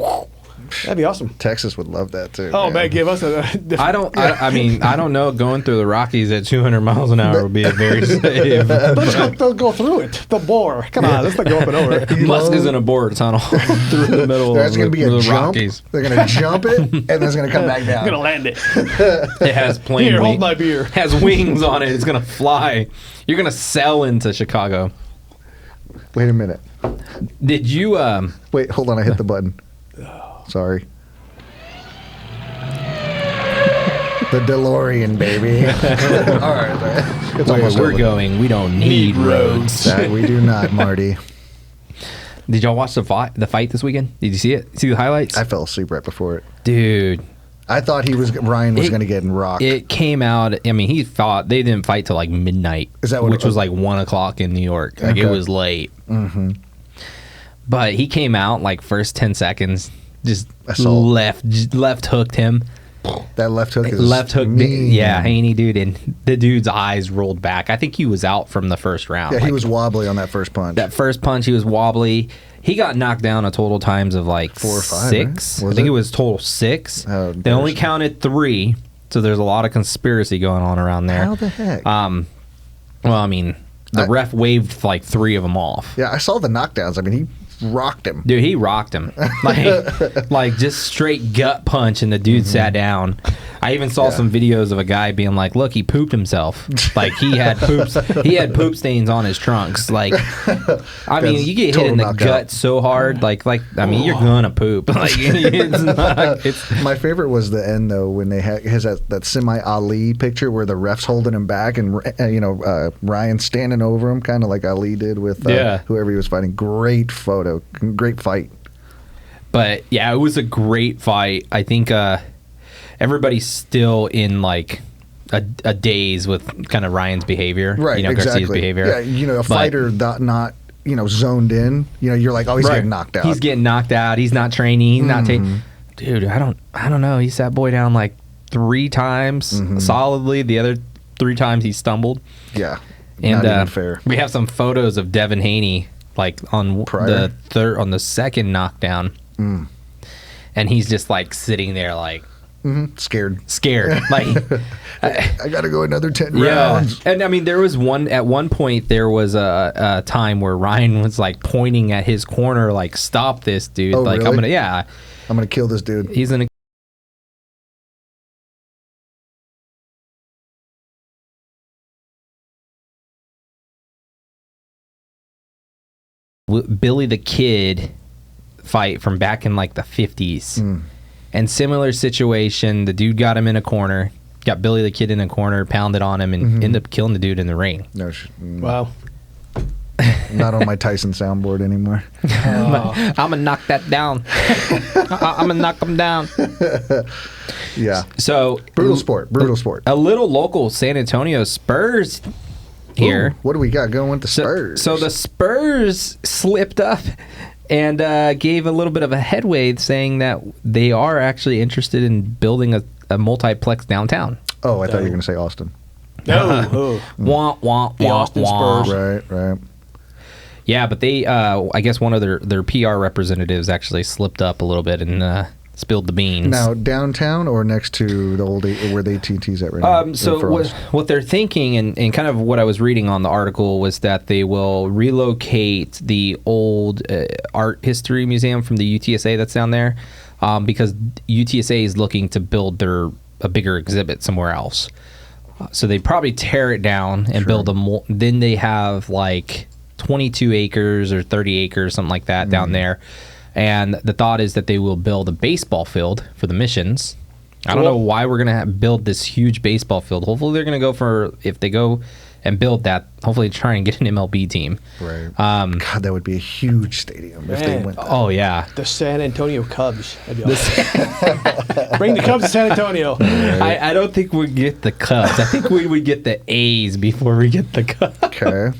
That'd be awesome. Texas would love that too. Oh man, give us a. I mean, I don't know. Going through the Rockies at 200 miles an hour would be a very safe. They'll go through it. They'll bore. Come on, let's not go up and over it. Musk is in a bore tunnel through the middle There's of going to be a the jump. Rockies. They're going to jump it, and then it's going to come back down. I'm gonna land it. It has plane Here, hold wings. my beer. Has wings on it. It's gonna fly. You're gonna sail into Chicago. Wait a minute. Did you? Wait, hold on. I hit the button. Sorry. The DeLorean, baby. All right. It's Where almost we're over. going, we don't need roads. That we do not, Marty. Did y'all watch the fight this weekend? Did you see it? See the highlights? I fell asleep right before it. Dude, I thought Ryan was going to get rocked. it came out. I mean, he thought they didn't fight till like midnight. Is that what which it was was? like 1 o'clock in New York. Like it Okay. was late. Mm-hmm. But he came out like first 10 seconds, just Assault. left hooked him. That left hook is Left hook, mean. yeah, Haney dude, and the dude's eyes rolled back. I think he was out from the first round. Yeah, he Like, was wobbly on that first punch. that first punch. He was wobbly. He got knocked down a total times of like 4 or 5, 6. right? Was I think it? it was total 6. Oh, they only embarrassing. counted 3, so there's a lot of conspiracy going on around there. How the heck? Well, I mean, the ref waved like 3 of them off. Yeah, I saw the knockdowns. I mean, he rocked him. Dude, he rocked him like just straight gut punch, and the dude sat down. I even saw some videos of a guy being like, "Look, he pooped himself. Like he had poop stains on his trunks. Like, I mean, That's you get hit total in the knockout. gut so hard, like I mean, you're gonna poop. Like it's not. It's My favorite was the end though when they had that semi Ali picture where the ref's holding him back and Ryan standing over him, kind of like Ali did with whoever he was fighting. Great photo, great fight. But yeah, it was a great fight. I think everybody's still in like a daze with kind of Ryan's behavior, Right, Garcia's exactly. behavior. Yeah, a fighter not zoned in. You're like, oh, he's getting knocked out. He's getting knocked out. He's not training. He's not taking. Dude, I don't know. He sat boy down like 3 times solidly. The other 3 times he stumbled. Yeah, And not even fair. we have some photos of Devin Haney like on Prior? the second knockdown, and he's just like sitting there like Scared. like. I got to go another 10 Yeah, rounds. and I mean, at one point there was a time where Ryan was like pointing at his corner, like, "Stop this, dude!" Oh, like, really? I'm gonna kill this dude. he's gonna. Billy the Kid fight from back in like the 50s, and similar situation. The dude got him in a corner. Got Billy the Kid in a corner, pounded on him, and ended up killing the dude in the ring. No, Wow. not on my Tyson soundboard anymore. I'm gonna knock that down. I'm gonna knock him down. Yeah, So brutal sport. A little local San Antonio Spurs here. Ooh, what do we got going with the Spurs? So the Spurs slipped up and gave a little bit of a headway, saying that they are actually interested in building a multiplex downtown. Oh, I thought you were gonna say Austin. No. Wah, wah, The wah, Austin wah. Spurs. Right. Yeah, but they, I guess one of their PR representatives actually slipped up a little bit and spilled the beans. Now downtown or next to the old where the AT&T's at right now? So what they're thinking, and kind of what I was reading on the article, was that they will relocate the old art history museum from the UTSA that's down there, because UTSA is looking to build a bigger exhibit somewhere else. So they probably tear it down and build then they have like 22 acres or 30 acres, something like that down there. And the thought is that they will build a baseball field for the missions. I don't know why we're going to build this huge baseball field. Hopefully they're going to go for, if they go and build that, hopefully try and get an MLB team. Right. God, that would be a huge stadium if they Man. went that. Oh, yeah. The San Antonio Cubs. That'd be awesome. Bring the Cubs to San Antonio. I don't think we'd get the Cubs. I think we would get the A's before we get the Cubs. Okay.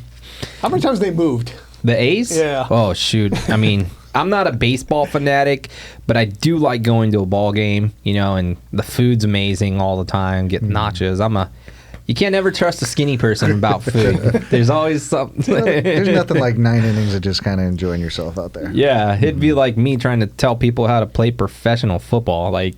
How many times they moved? The A's? Yeah. Oh, shoot. I mean, I'm not a baseball fanatic, but I do like going to a ball game, and the food's amazing all the time. Get nachos. You can't ever trust a skinny person about food. There's always something. There's nothing like 9 innings of just kind of enjoying yourself out there. Yeah, it'd be like me trying to tell people how to play professional football. Like,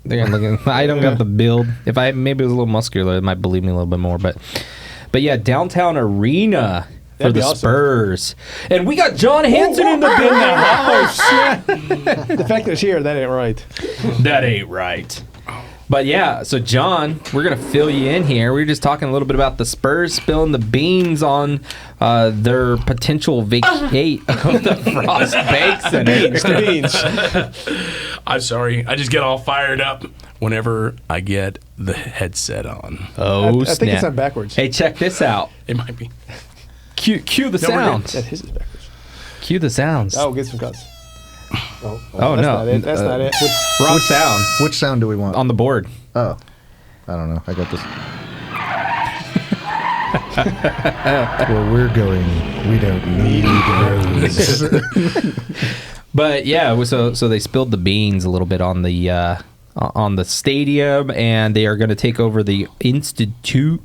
they're gonna look at, I don't got the build. If I maybe it was a little muscular, they might believe me a little bit more. But yeah, downtown arena for That'd be the awesome. Spurs, and we got John Hanson in the bin now. The fact that it's here, that ain't right. That ain't right. But yeah, so John, we're gonna fill you in here. We were just talking a little bit about the Spurs spilling the beans on their potential vacate of the Frost Bank Center. The beans. I'm sorry. I just get all fired up whenever I get the headset on. Oh, I snap. think it's on backwards. Hey, check this out. It might be. Cue the sounds. That his is backwards. Cue the sounds. Oh, get some cuts. Oh, Oh, that's no. Not it. That's not it. Wrong sounds Which sound do we want? on the board. Oh, I don't know. I got this. Where we're going, we don't need roads. But yeah, so they spilled the beans a little bit on the stadium, and they are going to take over the Institute,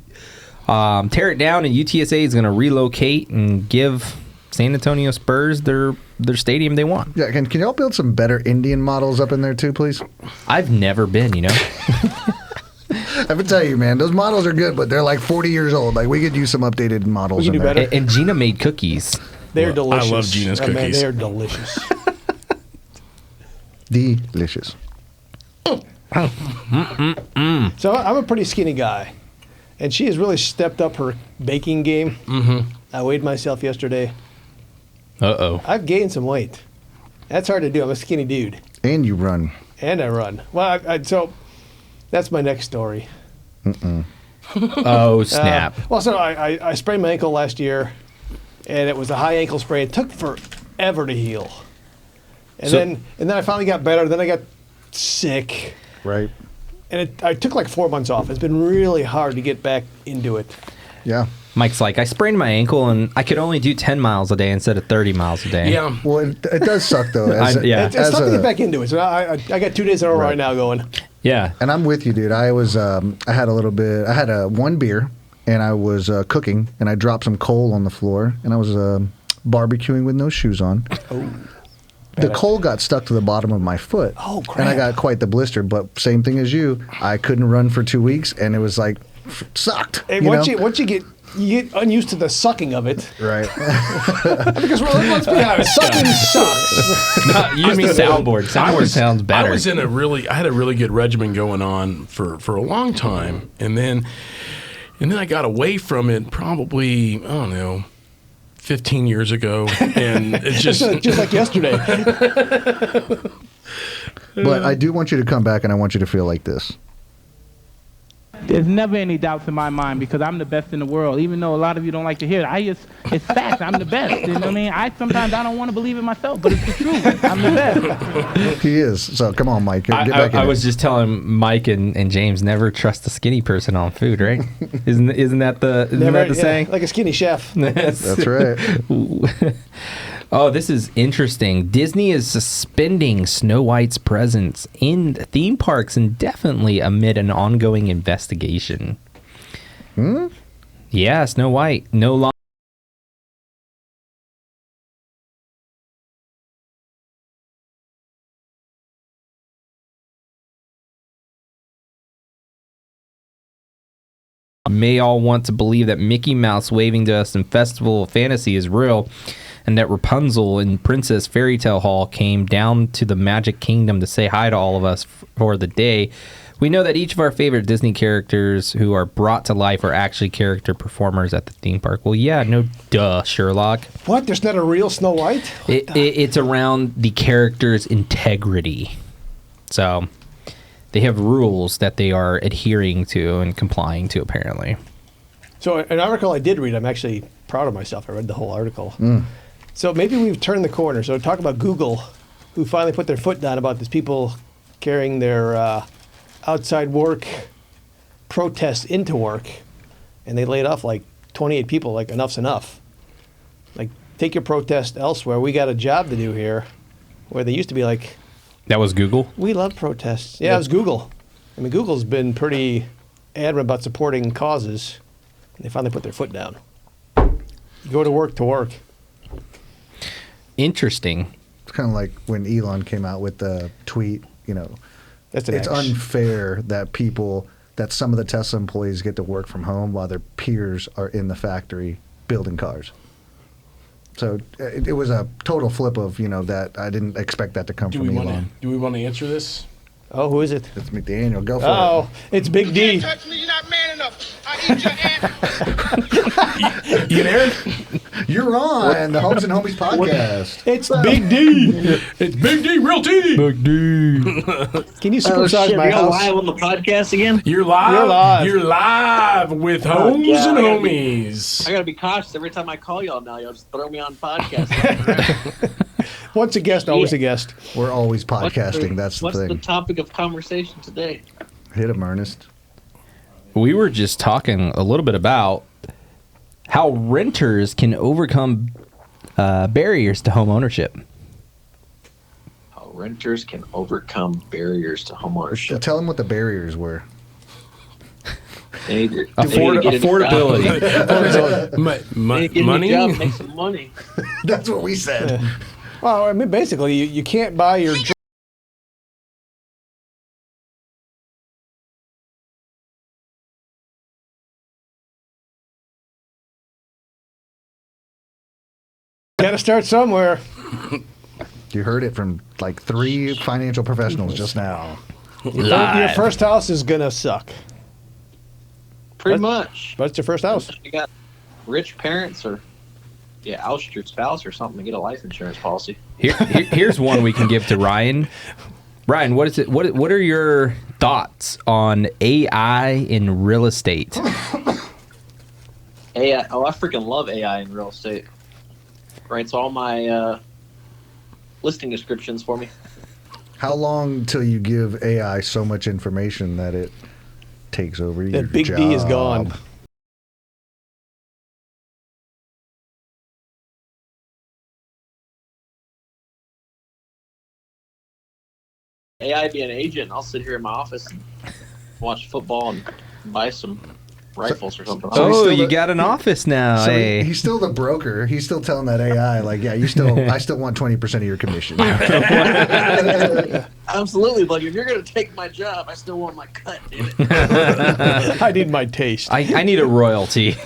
tear it down, and UTSA is going to relocate and give San Antonio Spurs their stadium they want. Yeah, can y'all build some better Indian models up in there too, please? I've never been, you know. I have to tell you, man, those models are good, but they're like 40 years old. Like, we could use some updated models. We can in do there. better. And Gina made cookies. They're delicious. I love Gina's Man, cookies. they're delicious. Delicious. So I'm a pretty skinny guy, and she has really stepped up her baking game. Mm-hmm. I weighed myself yesterday. Uh-oh. I've gained some weight. That's hard to do. I'm a skinny dude, And you run. and I run. Well, so that's my next story. Oh, snap. Well, so I sprained my ankle last year, and it was a high ankle sprain. It took forever to heal, and So- then I finally got better. Then I got sick, Right. and I took like 4 months off. It's been really hard to get back into it. Yeah. Mike's like, I sprained my ankle, and I could only do 10 miles a day instead of 30 miles a day. Yeah. Well, it does suck, though. Yeah. It's tough to get back into it. So I got 2 days in a row right now going. Yeah. And I'm with you, dude. I was, I had a little bit, I had one beer, and I was cooking, and I dropped some coal on the floor, and I was barbecuing with no shoes on. The coal got stuck to the bottom of my foot. Oh, crap. And I got quite the blister, but same thing as you. I couldn't run for 2 weeks, and it was like, sucked. And once you get unused to the sucking of it, Right. because let's be honest, sucking sucks. Use the soundboard. Soundboard sounds better. I was in I had a really good regimen going on for a long time, and then I got away from it probably, I don't know, 15 years ago, and it's just just like yesterday. But I do want you to come back, and I want you to feel like this. There's never any doubts in my mind because I'm the best in the world. Even though a lot of you don't like to hear it, it's fact. I'm the best. You know what I mean? Sometimes I don't want to believe it myself, but it's the truth. I'm the best. He is. So come on, Mike. Get back in I it. was just telling Mike and James, never trust a skinny person on food, right? Isn't that the saying? Like a skinny chef. That's right. Oh, this is interesting. Disney is suspending Snow White's presence in theme parks indefinitely amid an ongoing investigation. Yeah, Snow White no longer. May all want to believe that Mickey Mouse waving to us in Festival of Fantasy is real, and that Rapunzel in Princess Fairy Tale Hall came down to the Magic Kingdom to say hi to all of us for the day. We know that each of our favorite Disney characters who are brought to life are actually character performers at the theme park. Well, yeah, no duh, Sherlock. What? There's not a real Snow White? It's around the character's integrity. So they have rules that they are adhering to and complying to, apparently. So an article I did read, I'm actually proud of myself. I read the whole article. So maybe we've turned the corner. So talk about Google, who finally put their foot down about these people carrying their outside work protests into work, and they laid off like 28 people. Like, enough's enough. Like, take your protest elsewhere. We got a job to do here. Where they used to be like, That was Google? we love protests. Yeah, it was Google. I mean, Google's been pretty adamant about supporting causes, and they finally put their foot down. You go to work to work. Interesting. It's kind of like when Elon came out with the tweet, That's it's unfair that some of the Tesla employees get to work from home while their peers are in the factory building cars. So it was a total flip of, that I didn't expect that to come from Elon. Do we want to answer this? Oh, who is it? It's McDaniel. Go for Oh, it's Big D. You can't touch me, you're not man enough. I eat your aunt. You there? it. You're on the Homes and Homies podcast. It's Big D. It's Big D Realty. Big D. Can you supersize my house? Live on the podcast again? You're live. You're live. You're live with Homes yeah, and I gotta Homies. I gotta be cautious every time I call y'all now. Y'all just throw me on podcast. Once a guest, always a guest. We're always podcasting. That's the What's thing. the topic of conversation today? Hit him, Ernest. We were just talking a little bit about how renters can overcome barriers to home ownership. How renters can overcome barriers to homeownership. Tell him what the barriers were. They need to, they need to get a Affordability. Money. job, make some money. That's what we said. Well, I mean, basically, you can't buy your. Got to start somewhere. You heard it from like 3 financial professionals just now. Your first house is gonna suck. Pretty much. But it's your first house. You got rich parents or oust your spouse or something to get a life insurance policy. Here's one we can give to Ryan. Ryan, what is it? What are your thoughts on AI in real estate? AI. Oh, I freaking love AI in real estate. Writes all my listing descriptions for me. How long till you give AI so much information that it takes over your That Big job? D is gone. AI be an agent. I'll sit here in my office and watch football and buy some rifles or something. Oh, you got an office now. So Hey. he's still the broker. He's still telling that AI, like, yeah, I still want 20% of your commission. Absolutely, but if you're going to take my job, I still want my cut, dude. I need my taste. I need a royalty.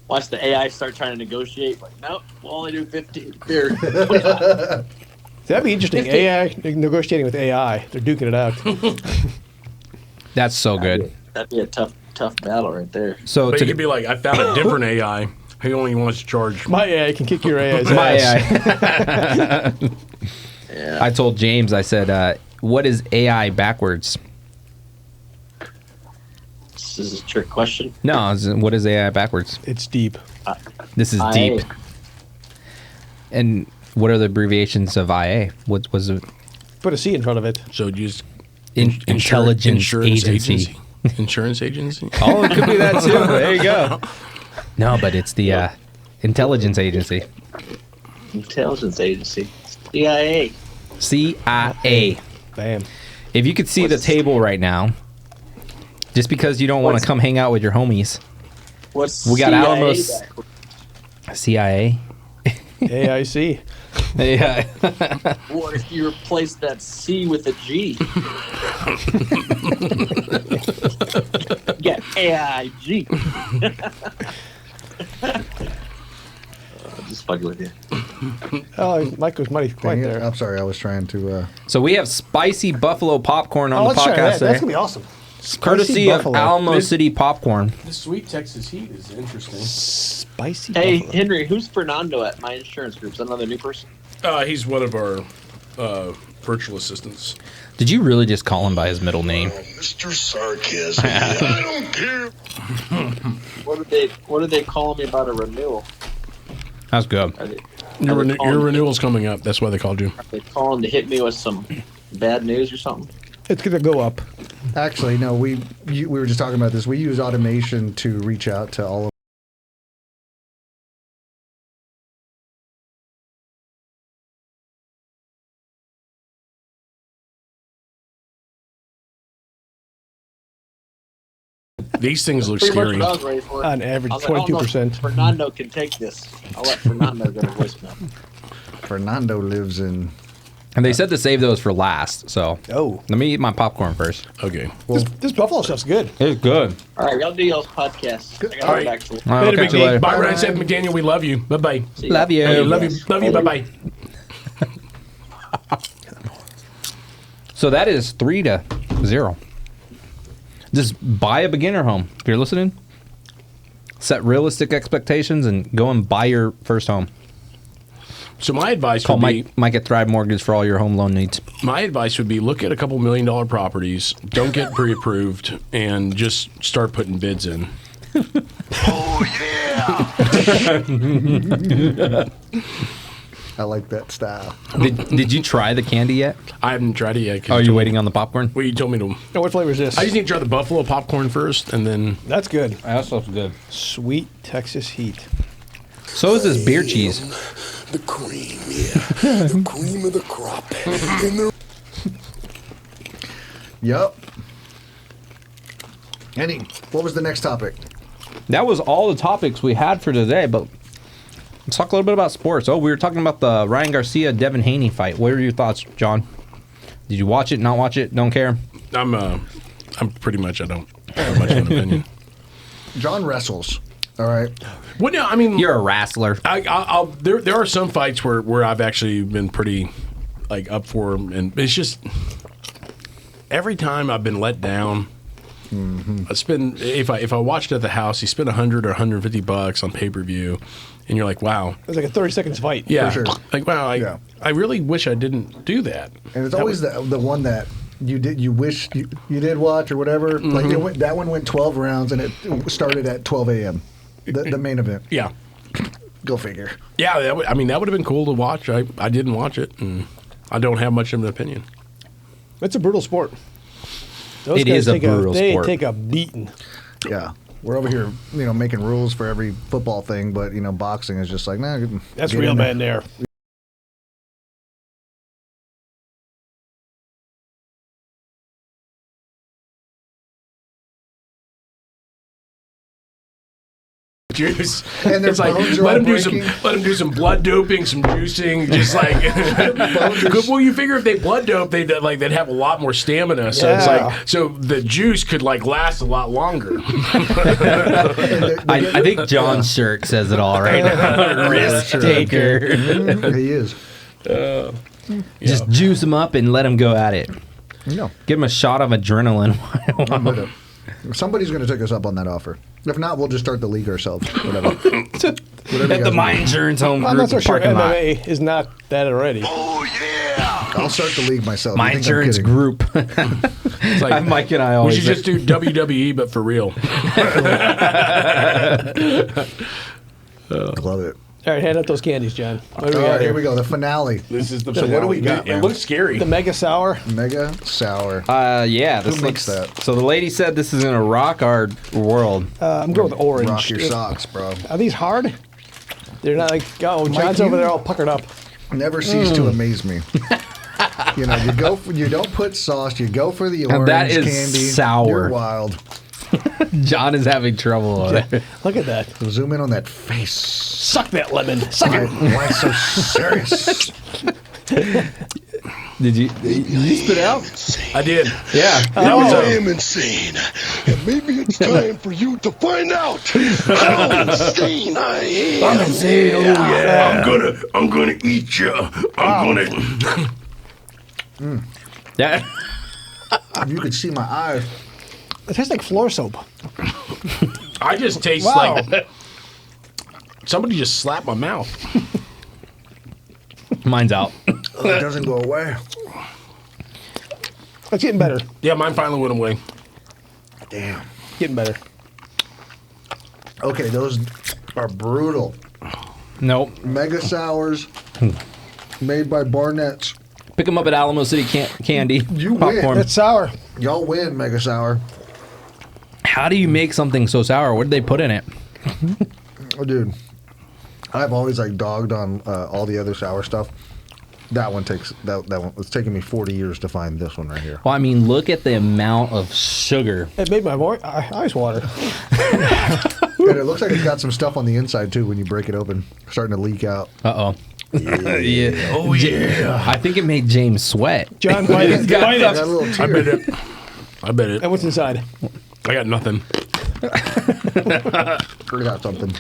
Watch the AI start trying to negotiate. Like, nope, we'll only do 50 or 25. That'd be interesting. 50. AI negotiating with AI. They're duking it out. That's so good. That'd be a tough battle right there. So But you could be like, I found a different AI. He only wants to charge. My AI can kick your AI's my ass. AI. Yeah. I told James, I said, what is AI backwards? This is a trick question. No, what is AI backwards? It's deep. This is deep. And what are the abbreviations of IA? What was it? Put a C in front of it. So just Intelligence insurance agency. Insurance agency. Oh, it could be that too. There you go. No, but it's the intelligence agency. Intelligence agency. CIA. CIA. Bam. If you could see the table right now, just because you don't want to come hang out with your homies, What's we got CIA Alamos. backwards? CIA. AIC. Yeah. What if you replace that C with a G? Get AIG. Just fucking with you. Oh, Mike was mighty quiet there. I'm sorry, I was trying to. So we have spicy buffalo popcorn on the let's try podcast that. That's today. gonna be awesome. Courtesy Spicy of buffalo. Alamo City Popcorn. The sweet Texas heat is interesting. Spicy. Hey, buffalo. Henry, who's Fernando at my insurance group? Is that another new person? He's one of our virtual assistants. Did you really just call him by his middle name? Mr. Sarcasm. I don't care. What did they call me about a renewal? That's good. Your renewal's coming up. That's why they called you. Are they calling to hit me with some bad news or something? It's gonna go up. Actually, no, we were just talking about this. We use automation to reach out to all of These things look Pretty much scary. what I was ready for. On average, I was like, 22%. Fernando can take this. I'll let Fernando go to voicemail. Fernando lives in. And they said to save those for last. So Oh. let me eat my popcorn first. Okay. This buffalo stuff's good. It's good. All right, y'all do y'all's podcast. I got All right. back to it. I'll Later, catch Big you later. D. Bye, Ryan Seth McDaniel. We love you. Bye-bye. See ya. Love you. Hey, love you. Love you. Bye-bye. So that is 3-0. Just buy a beginner home. If you're listening, set realistic expectations and go and buy your first home. So my advice Call would be, Mike at Thrive Mortgage for all your home loan needs. look at a couple $1 million properties, don't get pre-approved, and just start putting bids in. Oh, yeah. I like that style. Did you try the candy yet? I haven't tried it yet. 'cause Oh, you you told me- waiting on the popcorn? Well, you told me to. Oh, what flavor is this? I just need to try the buffalo popcorn first, and then That's good. That stuff's good. Sweet Texas heat. So is this beer cheese. The cream, yeah. The cream of the crop. And the Yup. Henny, what was the next topic? That was all the topics we had for today, but let's talk a little bit about sports. Oh, we were talking about the Ryan Garcia Devin Haney fight. What are your thoughts, John? Did you watch it? Not watch it? Don't care. I'm pretty much I don't have much of an opinion. John wrestles. All right. Well, no, I mean You're a wrestler. there are some fights where I've actually been pretty like up for 'em, and it's just every time I've been let down. I spend if I watched it at the house, you spend $100 or $150 on pay-per-view, and you're like, wow, It was like a 30 seconds fight. yeah, For sure. like wow, I really wish I didn't do that. And it's always the one that you wish you did watch or whatever. Like that one went 12 rounds and it started at 12 a.m. The main event. Yeah, Go figure. yeah. That would have been cool to watch. I didn't watch it, and I don't have much of an opinion. It's a brutal sport. Those It guys is a take brutal They sport. take a beating. Yeah. We're over here, making rules for every football thing, but boxing is just like, nah. That's get real in there. man there. Juice. And their It's like bones are let all him do some breaking. blood doping, some juicing, just like. Well, you figure if they blood dope, they'd have a lot more stamina. So it's Yeah. like the juice could last a lot longer. I think John Shirk says it all right now. Risk taker. He is. Just juice him up and let him go at it. No. Give him a shot of adrenaline. Somebody's going to take us up on that offer. If not, we'll just start the league ourselves. Whatever. At the My Insurance Home I'm Group not so sure parking lot. MMA is not that already. oh, yeah. I'll start the league myself. My You think I'm Insurance kidding? Group. It's like, Mike and I we always should just do WWE, but for real. Love it. All right, hand out those candies, John. What do All we got right, here we go. The finale. This is the. So what do we got, It man? looks scary. The Mega Sour. Mega sour. Yeah, this Who makes looks. that? So the lady said this is in a rock hard world. I'm going with orange. Rock your socks, bro. Are these hard? They're not like, oh, John's you- over there all puckered up. Never cease to amaze me. You don't put sauce. You go for the orange that is candy. sour. You're wild. John is having trouble with it. Look at that. Zoom in on that face. Suck that lemon. Suck it. Why so serious? Did you spit out? I did. Yeah. I am insane. And maybe it's time for you to find out how insane I am. I'm insane. Oh yeah. I'm gonna eat you. I'm gonna. Yeah. If you could see my eyes. It tastes like floor soap. I just taste Wow. like somebody just slapped my mouth. Mine's out. It doesn't go away. It's getting better. Yeah, mine finally went away. Damn. Getting better. Okay, those are brutal. Nope. Mega sours made by Barnett's. Pick them up at Alamo City Candy. You win. Popcorn. It's sour. Y'all win, Mega Sour. How do you make something so sour? What did they put in it? Oh, dude. I've always dogged on all the other sour stuff. That one takes that one. It's taking me 40 years to find this one right here. Well, I mean, look at the amount of sugar. It made my eyes water. And it looks like it's got some stuff on the inside too when you break it open, starting to leak out. Uh-oh. Yeah. Oh, yeah. I think it made James sweat. John, bite it. Bite Got a it. little tear. I bet it. And what's inside? I got nothing. I got something.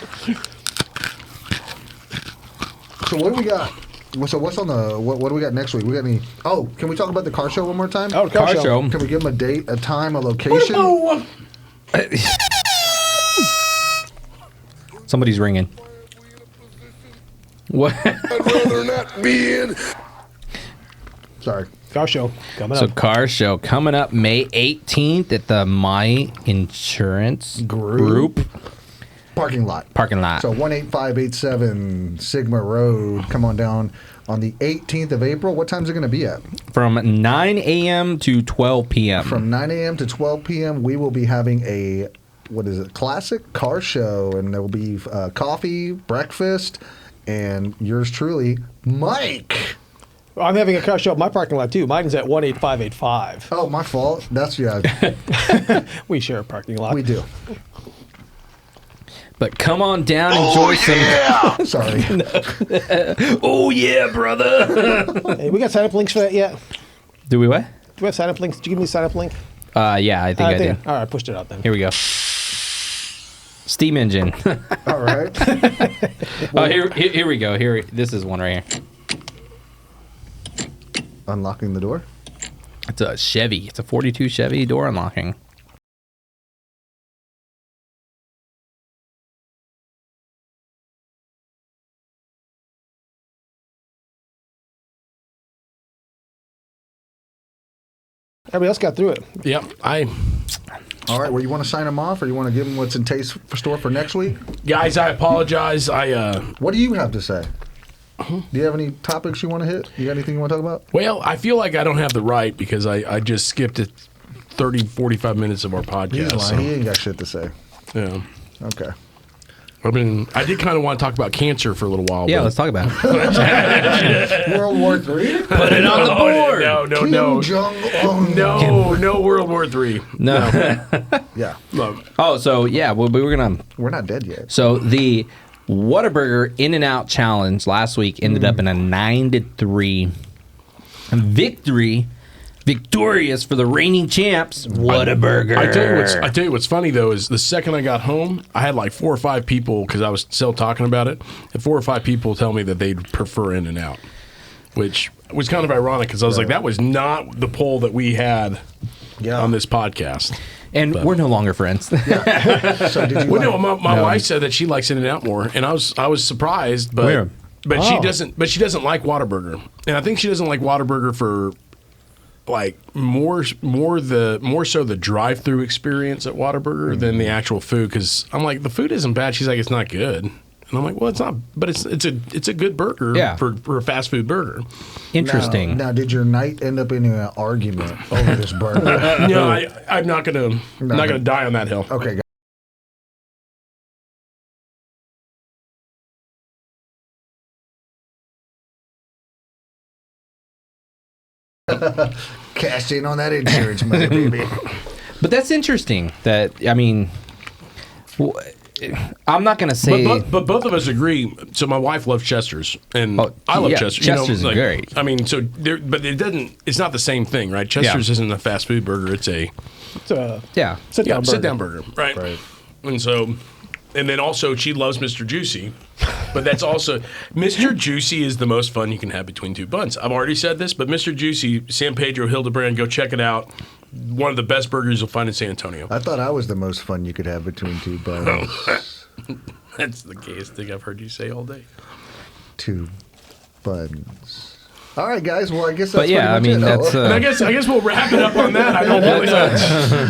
So what do we got? So what's on the what do we got next week? We got any? Oh, can we talk about the car show one more time? Oh, car show. Can we give them a date, a time, a location? Somebody's ringing. What? I'd rather not be in. Sorry. Car show coming So up. car show coming up May 18th at the My Insurance Group. Parking lot. So 18587 Sigma Road. Come on down on the 18th of April. What time is it going to be at? From 9 a.m. to 12 p.m. From 9 a.m. to 12 p.m. we will be having a, classic car show. And there will be coffee, breakfast, and yours truly, Mike. I'm having a car show at my parking lot, too. Mine's at 18585. Oh, my fault. That's, yeah. We share a parking lot. We do. But come on down, enjoy some. Sorry. Oh, yeah, brother. Hey, we got sign-up links for that yet? Do we what? Do we have sign-up links? Did you give me a sign-up link? Yeah, I think I did. All right, I pushed it out then. Here we go. Steam engine. All right. Oh, here we go. This is one right here. Unlocking the door? It's a Chevy. It's a 42 Chevy door unlocking. Everybody else got through it. Yep. All right. Well, you want to sign them off, or you want to give them what's in taste for store for next week? Guys, I apologize. What do you have to say? Do you have any topics you want to hit? You got anything you want to talk about? Well, I feel like I don't have the right because I just skipped it 30, 45 minutes of our He's podcast. lying. So, He ain't got shit to say. yeah. Okay. I mean, I did kind of want to talk about cancer for a little while. Yeah, but let's talk about it. World War III? Put it on the board. No. Kim Jong-un. No World War III. No. Yeah. No. Oh, so yeah, we were gonna. We're not dead yet. So the Whataburger In-N-Out Challenge last week ended up in a 9-3 victory. Victorious for the reigning champs, Whataburger. I tell you what's funny though is the second I got home, I had like 4 or 5 people because I was still talking about it, and 4 or 5 people tell me that they'd prefer In-N-Out, which was kind of ironic because I was like, that was not the poll that we had on this podcast. And we're no longer friends. So did you Well, no, my wife said that she likes In-N-Out more, and I was surprised, but Weird. she doesn't. But she doesn't like Whataburger, and I think she doesn't like Whataburger for like more so the drive-through experience at Whataburger than the actual food. Because I'm like, the food isn't bad. She's like, it's not good, and I'm like, well, it's not, but it's a good burger for a fast food burger. Interesting. Now, did your night end up in an argument over this burger? No, I'm not gonna die on that hill. Okay. Cash in on that insurance money, baby. But that's interesting. That I mean, I'm not going to say. But both of us agree. So my wife loves Chester's, and I love Chester's. Chester's is great. I mean, so but it doesn't. It's not the same thing, right? Chester's isn't a fast food burger. It's a sit down burger, right? And so, and then also she loves Mr. Juicy, but that's also Mr. Juicy is the most fun you can have between two buns. I've already said this, but Mr. Juicy, San Pedro Hildebrand, go check it out. One of the best burgers you'll find in San Antonio. I thought I was the most fun you could have between two buns. That's the gayest thing I've heard you say all day. 2 buns. All right, guys. Well, I guess that's But yeah, I mean, that's. And I guess we'll wrap it up on that. I don't really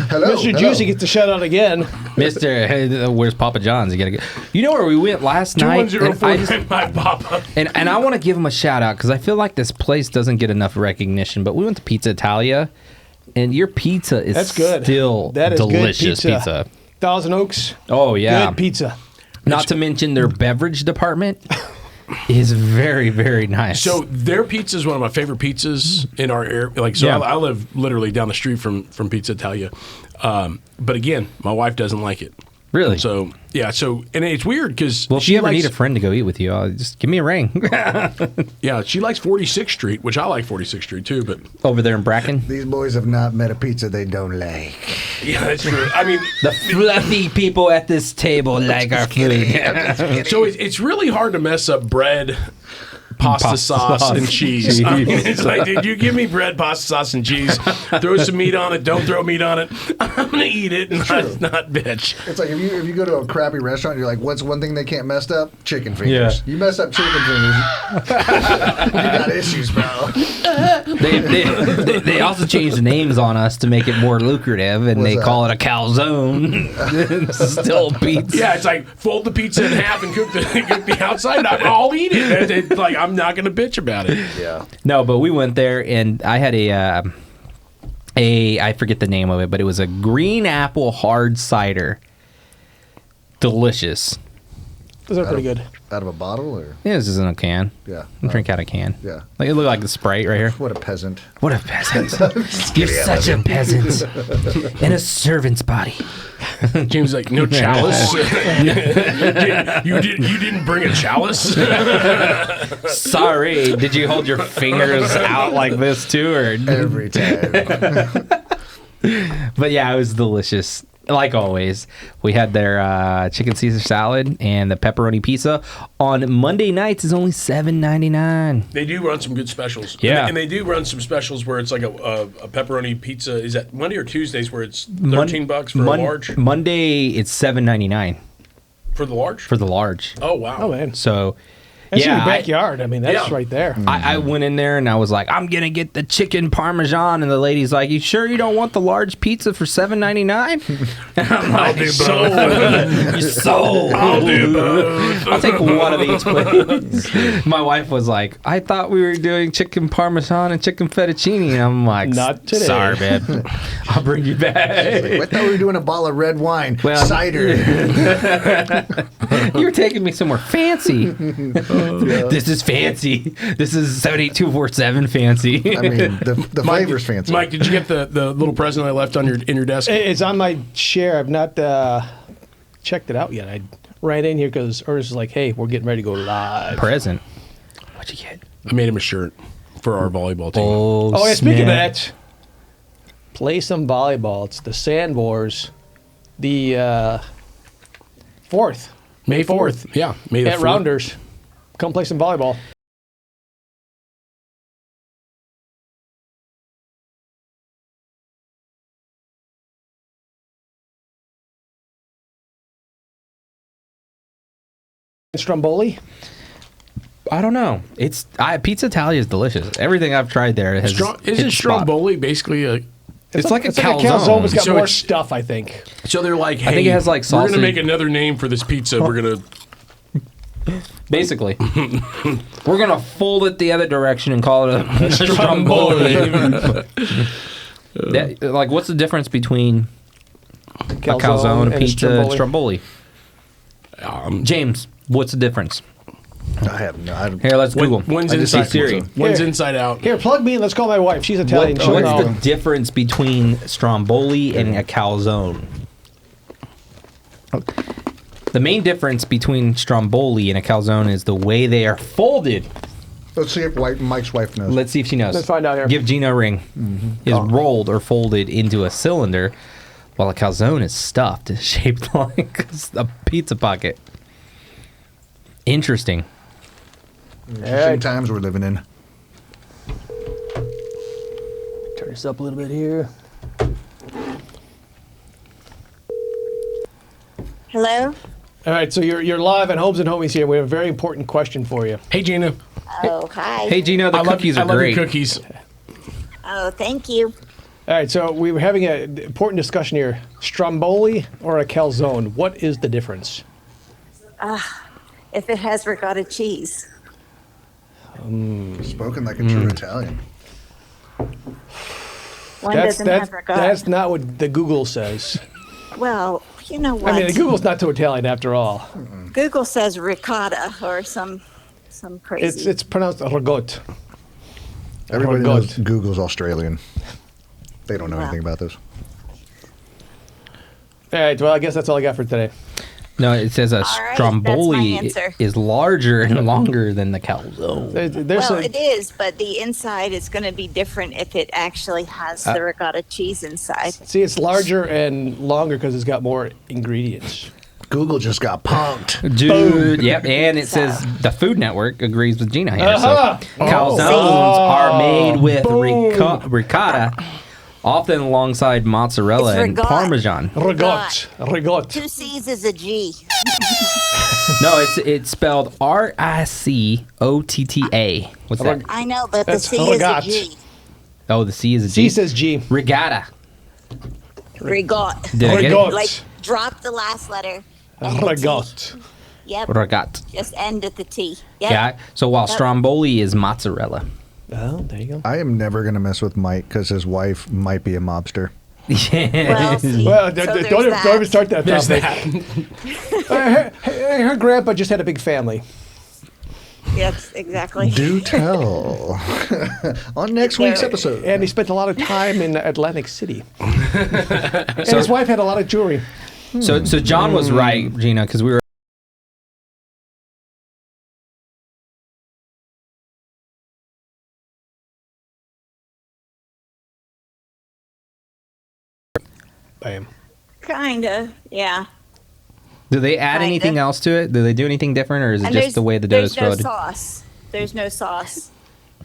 Hello, Mr. Juicy gets the shout out again. Mr. Hey, where's Papa John's? You gotta go. You know where we went last night? 2104 Papa. And I want to give him a shout out because I feel like this place doesn't get enough recognition. But we went to Pizza Italia, and your pizza is still delicious good pizza. Thousand Oaks. Oh yeah, Good pizza. Not to mention their beverage department. is very, very nice. So their pizza is one of my favorite pizzas in our area. Like, so I live literally down the street from Pizza Italia. But again, my wife doesn't like it. Really? So, yeah. So, and it's weird because if you ever need a friend to go eat with you, just give me a ring. Yeah, she likes 46th Street, which I like 46th Street too, but over there in Bracken? These boys have not met a pizza they don't like. Yeah, that's true. I mean, the fluffy people at this table like our food. So it's really hard to mess up bread, pasta sauce, and cheese. I mean, it's like, dude, you give me bread, pasta sauce, and cheese. Throw some meat on it. Don't throw meat on it. I'm gonna eat it and not bitch. It's like if you go to a crappy restaurant, you're like, what's one thing they can't mess up? Chicken fingers. You mess up chicken fingers, you got issues, bro. They also changed the names on us to make it more lucrative, and they call it a calzone. It's still pizza. Yeah, it's like fold the pizza in half and cook the outside. I'll eat it. It's like I'm not gonna bitch about it. Yeah. No, but we went there, and I had I forget the name of it, but it was a green apple hard cider. Delicious. Those are pretty good. Out of a bottle, or? Yeah, this is in a can. Yeah. Drink out of a can. Yeah. Like, it looked like the Sprite right here. What a peasant. What a peasant. You're such a peasant. In a servant's body. James is like, no chalice? You didn't bring a chalice? Sorry. Did you hold your fingers out like this too? Or every time. But yeah, it was delicious. Like always, we had their chicken Caesar salad and the pepperoni pizza. On Monday nights is only $7.99. They do run some good specials. Yeah. And they do run some specials where it's like a pepperoni pizza. Is that Monday or Tuesdays where it's $13 for a large? Monday, it's $7.99. For the large? For the large. Oh, wow. Oh, man. So... That's yeah, in your backyard. I mean, that's right there. I went in there and I was like, I'm gonna get the chicken parmesan, and the lady's like, "You sure you don't want the large pizza for $7.99?" And I'm like, I'll do both. You're sold. I'll do both. I'll take one of each, please. My wife was like, "I thought we were doing chicken parmesan and chicken fettuccine." And I'm like, not today. Sorry, babe. I'll bring you back. I thought we were doing a bottle of red wine. Well, cider. You're taking me somewhere fancy. This is fancy. This is 78247 fancy. I mean, the flavor's fancy. Mike, did you get the little present I left on in your desk? It's on my chair. I've not checked it out yet. I ran in here because Ernest was like, "Hey, we're getting ready to go live." Present. What'd you get? I made him a shirt for our volleyball team. Oh, yeah, speaking of that, play some volleyball. It's the Sand Wars, the 4th. May 4th. Yeah, May the at 4th. Rounders. Come play some volleyball. Stromboli? I don't know. Pizza Italia is delicious. Everything I've tried there has Isn't Stromboli basically a... It's like a calzone. calzone. It's got So more it's- stuff, I think. So they're like, hey, I think it has, like, we're sausage. going to make another name for this pizza. We're going to... Basically. We're going to fold it the other direction and call it a Stromboli. Like, what's the difference between a calzone, a and pizza, and Stromboli? Um, James, what's the difference? I have no. I, Here, let's Google. One's I just inside see Siri. One's Here. inside out. Here, plug me in. Let's call my wife. She's Italian. She'll What's know. the difference between Stromboli and a calzone? The main difference between Stromboli and a calzone is the way they are folded. let's see if Mike's wife knows. Let's see if she knows. Let's find out here. Give Gina a ring. Is rolled or folded into a cylinder, while a calzone is stuffed, shaped like a pizza pocket. Interesting. Interesting times we're living in. Turn this up a little bit here. Hello? All right, so you're live at Homes and Homies here. We have a very important question for you. Hey, Gina. Oh, hi. Hey, Gina, the cookies are I love great. your cookies. Oh, thank you. All right, so we were having an important discussion here. Stromboli or a calzone? What is the difference? If it has ricotta cheese. Spoken like a true Italian. One doesn't have ricotta. That's not what the Google says. Well, you know what? I mean, the Google's not too Italian after all. Google says ricotta or some Some crazy. It's pronounced regot. Everybody Regot. knows Google's Australian. They don't know Wow. anything about this. All right, well, I guess that's all I got for today. No, it says a right, that's my stromboli answer. is larger and longer than the calzone. There's Well, it is, but the inside is going to be different if it actually has the ricotta cheese inside. See, it's larger and longer because it's got more ingredients. Google just got punked. Dude, yep, and it says the Food Network agrees with Gina here. Uh-huh. So calzones are made with ricotta, often alongside mozzarella It's and ricotta. Parmesan. Regot. 2 C's is a G. No, it's spelled Ricotta. What's that? I know, but That's the C rigat. is a G. Oh, the C is a G. C says G. Regatta. Rigot. Did I get Regot. it? Like, drop the last letter. Regot. Yep. Regat. Just end at the T. Yep. Yeah. So while Yep. stromboli is mozzarella. Oh, there you go. I am never going to mess with Mike because his wife might be a mobster. Well, see, Well, so there's don't that. even start that There's topic. that. Her grandpa just had a big family. Yes, exactly. Do tell. On next week's episode. And he spent a lot of time in Atlantic City. And his wife had a lot of jewelry. So John was right, Gina, because we were. Bam. Kinda, yeah. Do they add Kinda. anything else to it? Do they do anything different, or is it And just the way the dough is there's flowed? no sauce. There's no sauce.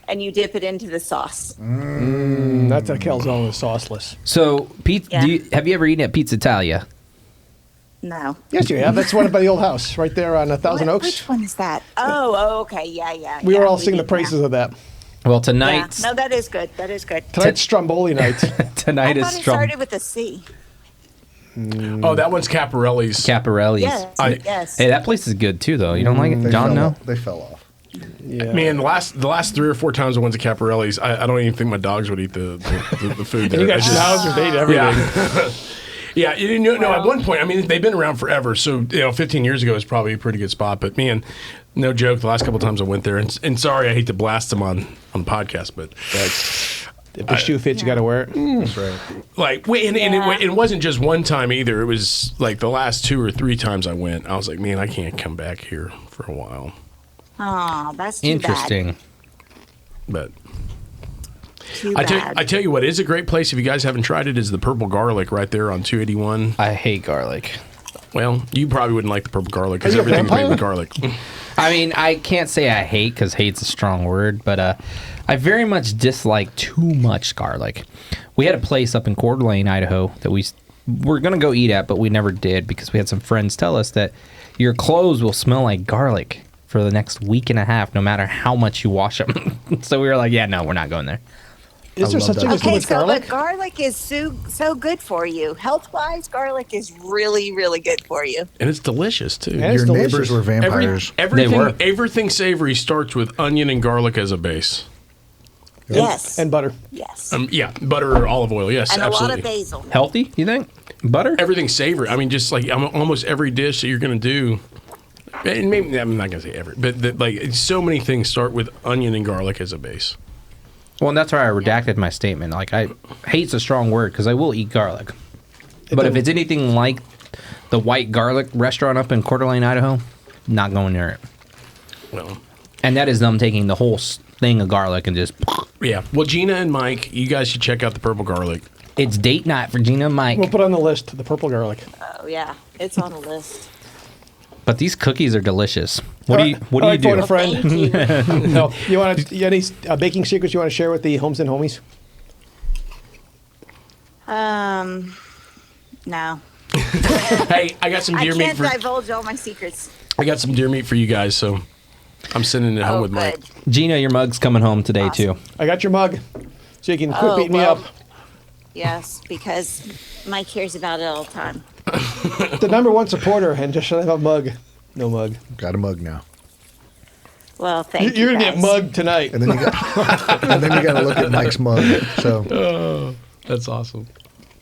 And you dip it into the sauce. That's a calzone with sauceless. So, Pete, Yeah. have you ever eaten at Pizza Italia? No. Yes, you have. That's one by the old house, right there on 1,000 Oaks. Which one is that? Oh, okay. Yeah. We were all we singing the did praises of that. Well, Yeah. tonight's No, that is good. That is good. Tonight's Stromboli night. tonight I is thought it from started with a C. Oh, that one's Caparelli's. Caparelli's. Yes. Yes. Hey, that place is good too, though. You don't like it, They John? fell No. off. They fell off. Yeah. Man, the last 3 or 4 times I went to Caparelli's, I don't even think my dogs would eat the food there. You got I just- schnauzers, they ate everything. Yeah, you know, at one point, I mean, they've been around forever. So, 15 years ago is probably a pretty good spot. But man, no joke, the last couple of times I went there, and sorry, I hate to blast them on the podcast, but If the shoe fits, you got to wear it. That's right. like, and it wasn't just one time either. It was like the last 2 or 3 times I went, I was like, man, I can't come back here for a while. Oh, that's too Interesting. But Too I bad. tell you what is a great place if you guys haven't tried it is the Purple Garlic right there on 281. I hate garlic. Well, you probably wouldn't like the Purple Garlic because Are you a everything's made vampire? with garlic. I mean, I can't say I hate because hate's a strong word, but I very much dislike too much garlic. We had a place up in Coeur d'Alene, Idaho, that we were going to go eat at, but we never did because we had some friends tell us that your clothes will smell like garlic for the next week and a half, no matter how much you wash them. So we were like, yeah, no, we're not going there. Is there love such that. thing as too Okay, much so garlic? but garlic is so good for you. Health-wise, garlic is really, really good for you. And it's delicious too. Yeah, it's Your delicious. neighbors were vampires. Everything savory starts with onion and garlic as a base. Yes. And butter. Yes. Yeah, butter or olive oil. Yes, and absolutely. a lot of basil. Healthy, you think? Butter? Everything savory. I mean, just like almost every dish that you're going to do. And maybe I'm not going to say every, but like so many things start with onion and garlic as a base. Well, and that's why I redacted my statement. Like, hate's a strong word because I will eat garlic. But if it's anything like the White Garlic restaurant up in Coeur d'Alene, Idaho, not going near it. Well, And that is them taking the whole thing of garlic and just... yeah. Well, Gina and Mike, you guys should check out the Purple Garlic. It's date night for Gina and Mike. We'll put on the list the purple garlic. Oh yeah, it's on the list. But these cookies are delicious. What do you All do? right, phone a friend. Thank you. No, you want to? Any baking secrets you want to share with the homes and homies? No. Hey, I got some I deer meat can't for divulge all my secrets. I got some deer meat for you guys, so I'm sending it home Oh, with Mike. good. Gina, your mug's coming home today, too. I got your mug, so you can quit Oh, beating me well. up. Yes, because Mike hears about it all the time. The #1 supporter, and just should have a mug. No mug. Got a mug now. Well, thank you. You're gonna get guys. mugged tonight. And then you got to look at Mike's mug. So That's awesome.